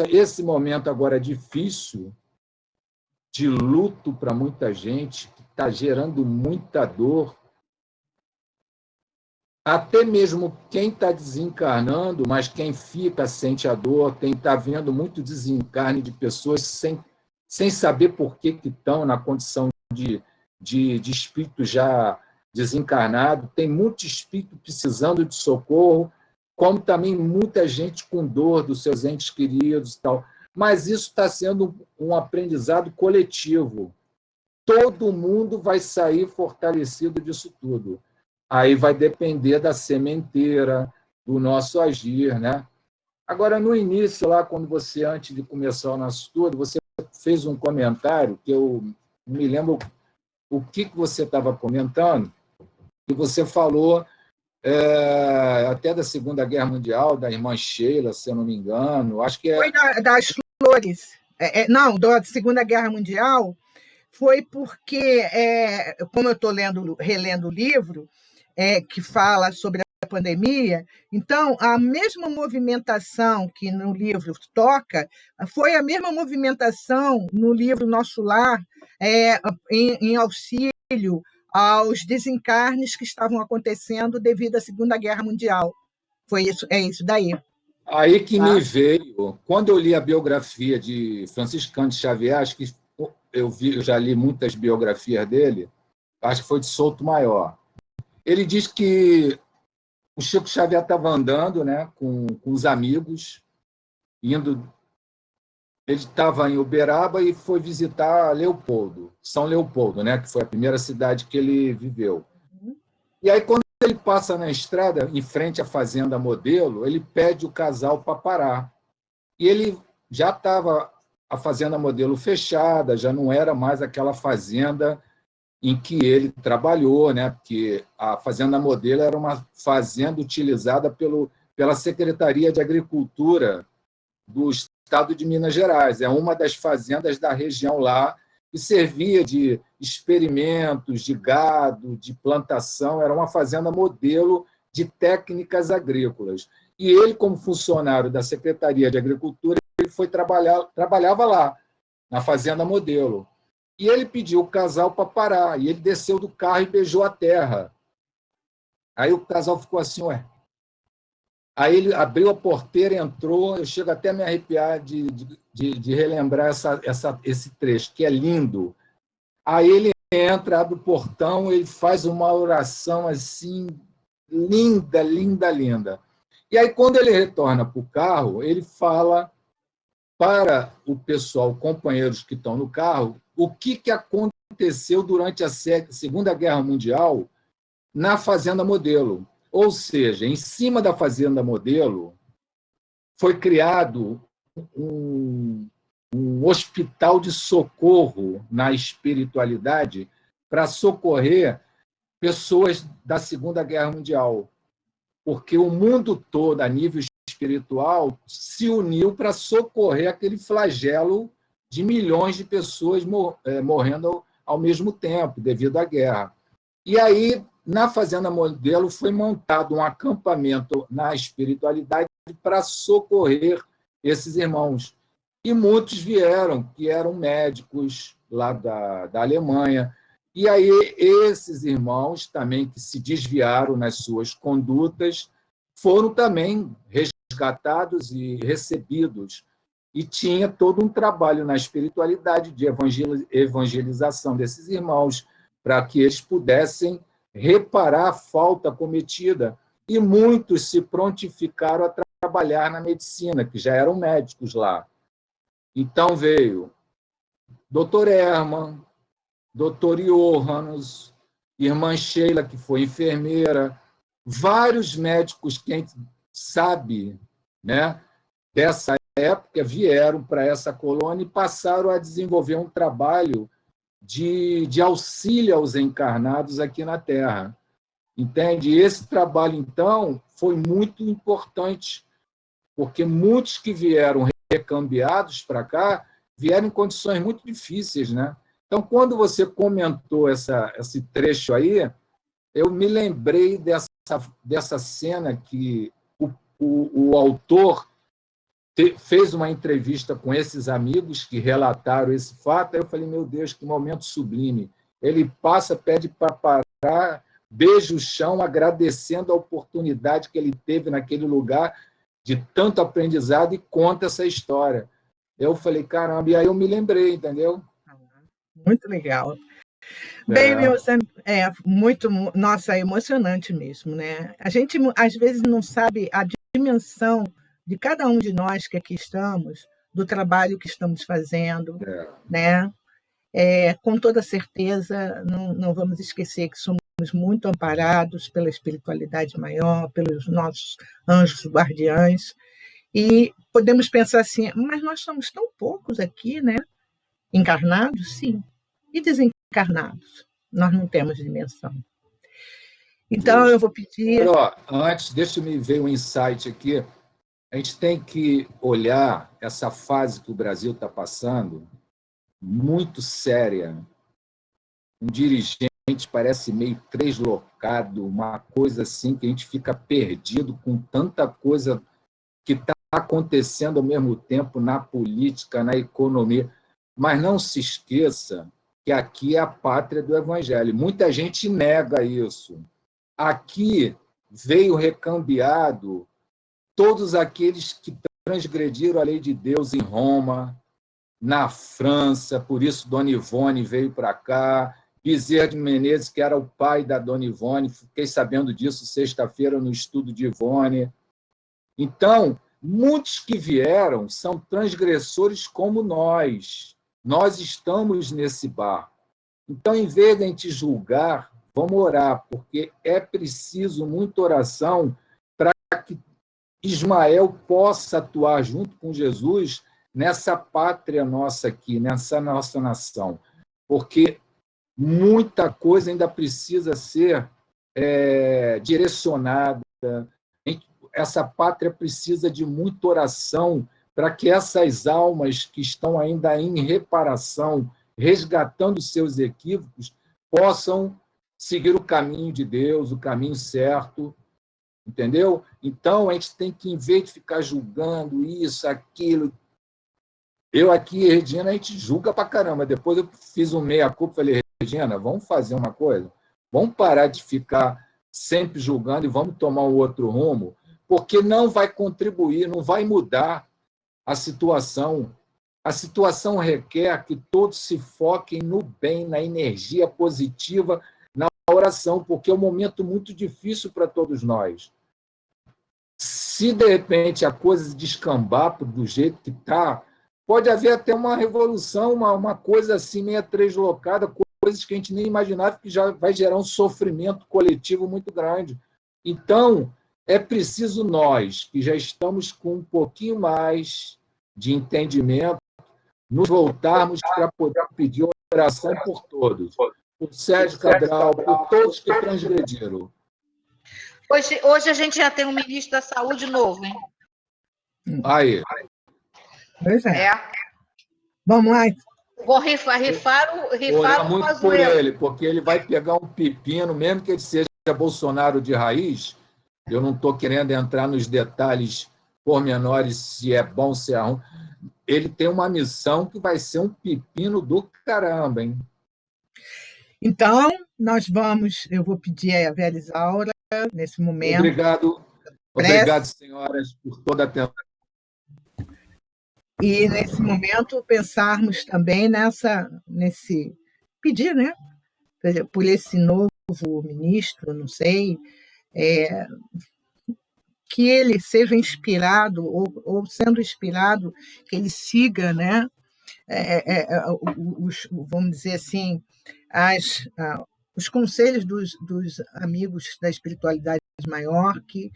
esse momento agora difícil, de luto para muita gente, que está gerando muita dor, até mesmo quem está desencarnando, mas quem fica sente a dor, está vendo muito desencarne de pessoas sem saber por que estão na condição de espírito já desencarnado, tem muito espírito precisando de socorro, como também muita gente com dor dos seus entes queridos e tal. Mas isso está sendo um aprendizado coletivo. Todo mundo vai sair fortalecido disso tudo. Aí vai depender da sementeira, do nosso agir, né? Agora, no início, lá, quando você, antes de começar o nosso estudo, você fez um comentário que eu não me lembro o que você estava comentando, e você falou até da Segunda Guerra Mundial, da irmã Sheila, se eu não me engano. Acho que Foi das flores. Não, da Segunda Guerra Mundial, foi porque, como eu estou relendo o livro, que fala sobre a pandemia, então, a mesma movimentação que no livro toca, foi a mesma movimentação no livro Nosso Lar, em auxílio aos desencarnes que estavam acontecendo devido à Segunda Guerra Mundial. Foi isso, é isso daí. Aí que me veio, quando eu li a biografia de Franciscano de Xavier, acho que eu já li muitas biografias dele, acho que foi de Souto Maior. Ele diz que o Chico Xavier estava andando, né, com os amigos, ele estava em Uberaba e foi visitar Leopoldo, São Leopoldo, né, que foi a primeira cidade que ele viveu. E aí, quando ele passa na estrada, em frente à Fazenda Modelo, ele pede o casal para parar. E ele já estava a Fazenda Modelo fechada, já não era mais aquela fazenda em que ele trabalhou, né? Porque a Fazenda Modelo era uma fazenda utilizada pela Secretaria de Agricultura do Estado de Minas Gerais. É uma das fazendas da região lá que servia de experimentos, de gado, de plantação. Era uma fazenda modelo de técnicas agrícolas. E ele, como funcionário da Secretaria de Agricultura, ele trabalhava lá, na Fazenda Modelo. E ele pediu o casal para parar, e ele desceu do carro e beijou a terra. Aí o casal ficou assim, ué. Aí ele abriu a porteira, entrou, eu chego até a me arrepiar de relembrar esse trecho, que é lindo. Aí ele entra, abre o portão, ele faz uma oração assim, linda, linda, linda. E aí, quando ele retorna para o carro, ele fala para o pessoal, companheiros que estão no carro, o que aconteceu durante a Segunda Guerra Mundial na Fazenda Modelo. Ou seja, em cima da Fazenda Modelo, foi criado um hospital de socorro na espiritualidade para socorrer pessoas da Segunda Guerra Mundial. Porque o mundo todo, a nível espiritual, se uniu para socorrer aquele flagelo de milhões de pessoas morrendo ao mesmo tempo, devido à guerra. E aí, na Fazenda Modelo, foi montado um acampamento na espiritualidade para socorrer esses irmãos. E muitos vieram, que eram médicos lá da Alemanha. E aí, esses irmãos também que se desviaram nas suas condutas foram também resgatados e recebidos. E tinha todo um trabalho na espiritualidade de evangelização desses irmãos, para que eles pudessem reparar a falta cometida. E muitos se prontificaram a trabalhar na medicina, que já eram médicos lá. Então veio Dr. Hermann, Dr. Johannes, irmã Sheila, que foi enfermeira, vários médicos que a gente sabe, né, dessa época vieram para essa colônia e passaram a desenvolver um trabalho de auxílio aos encarnados aqui na Terra. Entende? E esse trabalho, então, foi muito importante, porque muitos que vieram recambiados para cá vieram em condições muito difíceis, né? Então, quando você comentou esse trecho aí, eu me lembrei dessa cena que o autor fez uma entrevista com esses amigos que relataram esse fato. Aí eu falei, meu Deus, que momento sublime. Ele passa, pede para parar, beija o chão, agradecendo a oportunidade que ele teve naquele lugar de tanto aprendizado e conta essa história. Eu falei, caramba, e aí eu me lembrei, entendeu? Muito legal. Bem, Wilson, muito, nossa, é emocionante mesmo, né? A gente, às vezes, não sabe a dimensão de cada um de nós que aqui estamos, do trabalho que estamos fazendo, né? Com toda certeza, não vamos esquecer que somos muito amparados pela espiritualidade maior, pelos nossos anjos guardiães, e podemos pensar assim, mas nós somos tão poucos aqui, né? Encarnados, sim, e desencarnados. Nós não temos dimensão. Então, eu vou pedir... Antes, deixa-me ver um insight aqui. A gente tem que olhar essa fase que o Brasil está passando, muito séria. Um dirigente parece meio translocado, uma coisa assim que a gente fica perdido com tanta coisa que está acontecendo ao mesmo tempo na política, na economia. Mas não se esqueça que aqui é a pátria do Evangelho. Muita gente nega isso. Aqui veio recambiado todos aqueles que transgrediram a lei de Deus em Roma, na França, por isso Dona Ivone veio para cá, Bezerra de Menezes, que era o pai da Dona Ivone, fiquei sabendo disso sexta-feira no estudo de Ivone. Então, muitos que vieram são transgressores como nós. Nós estamos nesse barco. Então, em vez de a gente julgar, vamos orar, porque é preciso muita oração para que Ismael possa atuar junto com Jesus nessa pátria nossa aqui, nessa nossa nação. Porque muita coisa ainda precisa ser direcionada. Essa pátria precisa de muita oração para que essas almas que estão ainda em reparação, resgatando seus equívocos, possam seguir o caminho de Deus, o caminho certo, entendeu? Então, a gente tem que, em vez de ficar julgando isso, aquilo... Eu aqui, Regina, a gente julga pra caramba. Depois eu fiz um meia-culpa, falei, Regina, vamos fazer uma coisa? Vamos parar de ficar sempre julgando e vamos tomar um outro rumo, porque não vai contribuir, não vai mudar a situação. A situação requer que todos se foquem no bem, na energia positiva, na oração, porque é um momento muito difícil para todos nós. Se, de repente, a coisa descambar do jeito que está, pode haver até uma revolução, uma coisa assim meio translocada, coisas que a gente nem imaginava, que já vai gerar um sofrimento coletivo muito grande. Então, é preciso nós, que já estamos com um pouquinho mais de entendimento, nos voltarmos para poder pedir oração por todos. Por Sérgio Cabral, por todos que transgrediram. Hoje a gente já tem um ministro da Saúde novo, hein? Aí. Pois é. Vamos lá. Vou rifar Orar muito por ele, porque ele vai pegar um pepino, mesmo que ele seja Bolsonaro de raiz. Eu não estou querendo entrar nos detalhes pormenores, se é bom, se é ruim. Ele tem uma missão que vai ser um pepino do caramba, hein? Então, eu vou pedir a Vera Isaura, nesse momento. Obrigado, senhoras, por toda a atenção. E, nesse momento, pensarmos também nesse pedir, né? Por esse novo ministro, não sei, que ele seja inspirado, ou sendo inspirado, que ele siga, né? Vamos dizer assim, os conselhos dos amigos da espiritualidade maior, que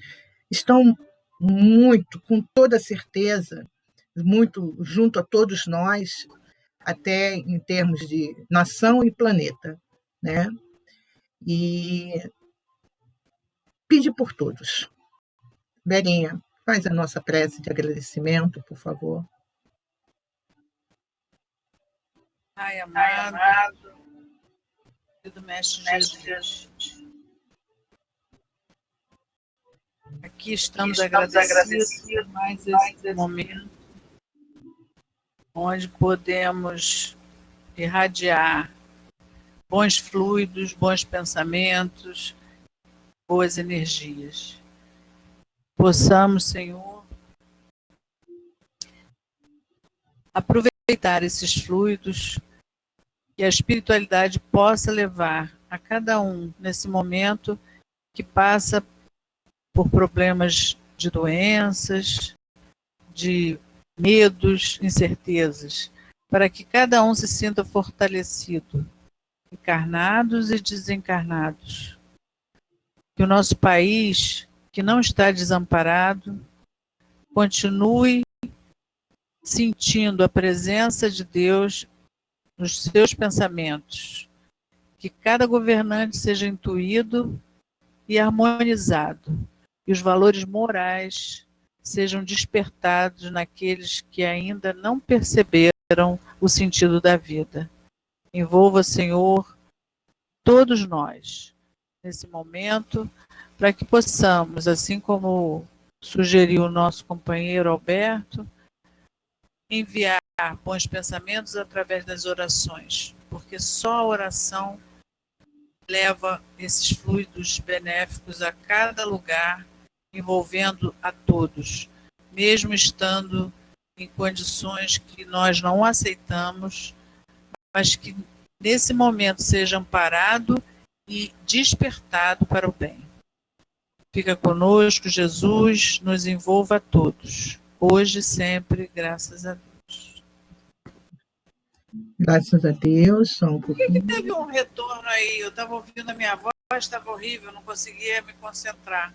estão muito, com toda certeza, muito junto a todos nós, até em termos de nação e planeta, né? E pedir por todos. Verinha, faz a nossa prece de agradecimento, por favor. Pai amado, do Mestre Jesus, aqui estamos agradecidos por mais esse momento, onde podemos irradiar bons fluidos, bons pensamentos, boas energias. Possamos, Senhor, aproveitar esses fluidos que a espiritualidade possa levar a cada um nesse momento que passa por problemas de doenças, de medos, incertezas, para que cada um se sinta fortalecido, encarnados e desencarnados. Que o nosso país, que não está desamparado, continue sentindo a presença de Deus nos seus pensamentos. Que cada governante seja intuído e harmonizado, e os valores morais sejam despertados naqueles que ainda não perceberam o sentido da vida. Envolva, Senhor, todos nós nesse momento, para que possamos, assim como sugeriu o nosso companheiro Alberto, enviar bons pensamentos através das orações, porque só a oração leva esses fluidos benéficos a cada lugar, envolvendo a todos, mesmo estando em condições que nós não aceitamos, mas que nesse momento seja amparado e despertado para o bem. Fica conosco, Jesus, nos envolva a todos, hoje e sempre, graças a Deus. Graças a Deus, só um pouquinho. Teve um retorno aí, eu estava ouvindo a minha voz, estava horrível, não conseguia me concentrar.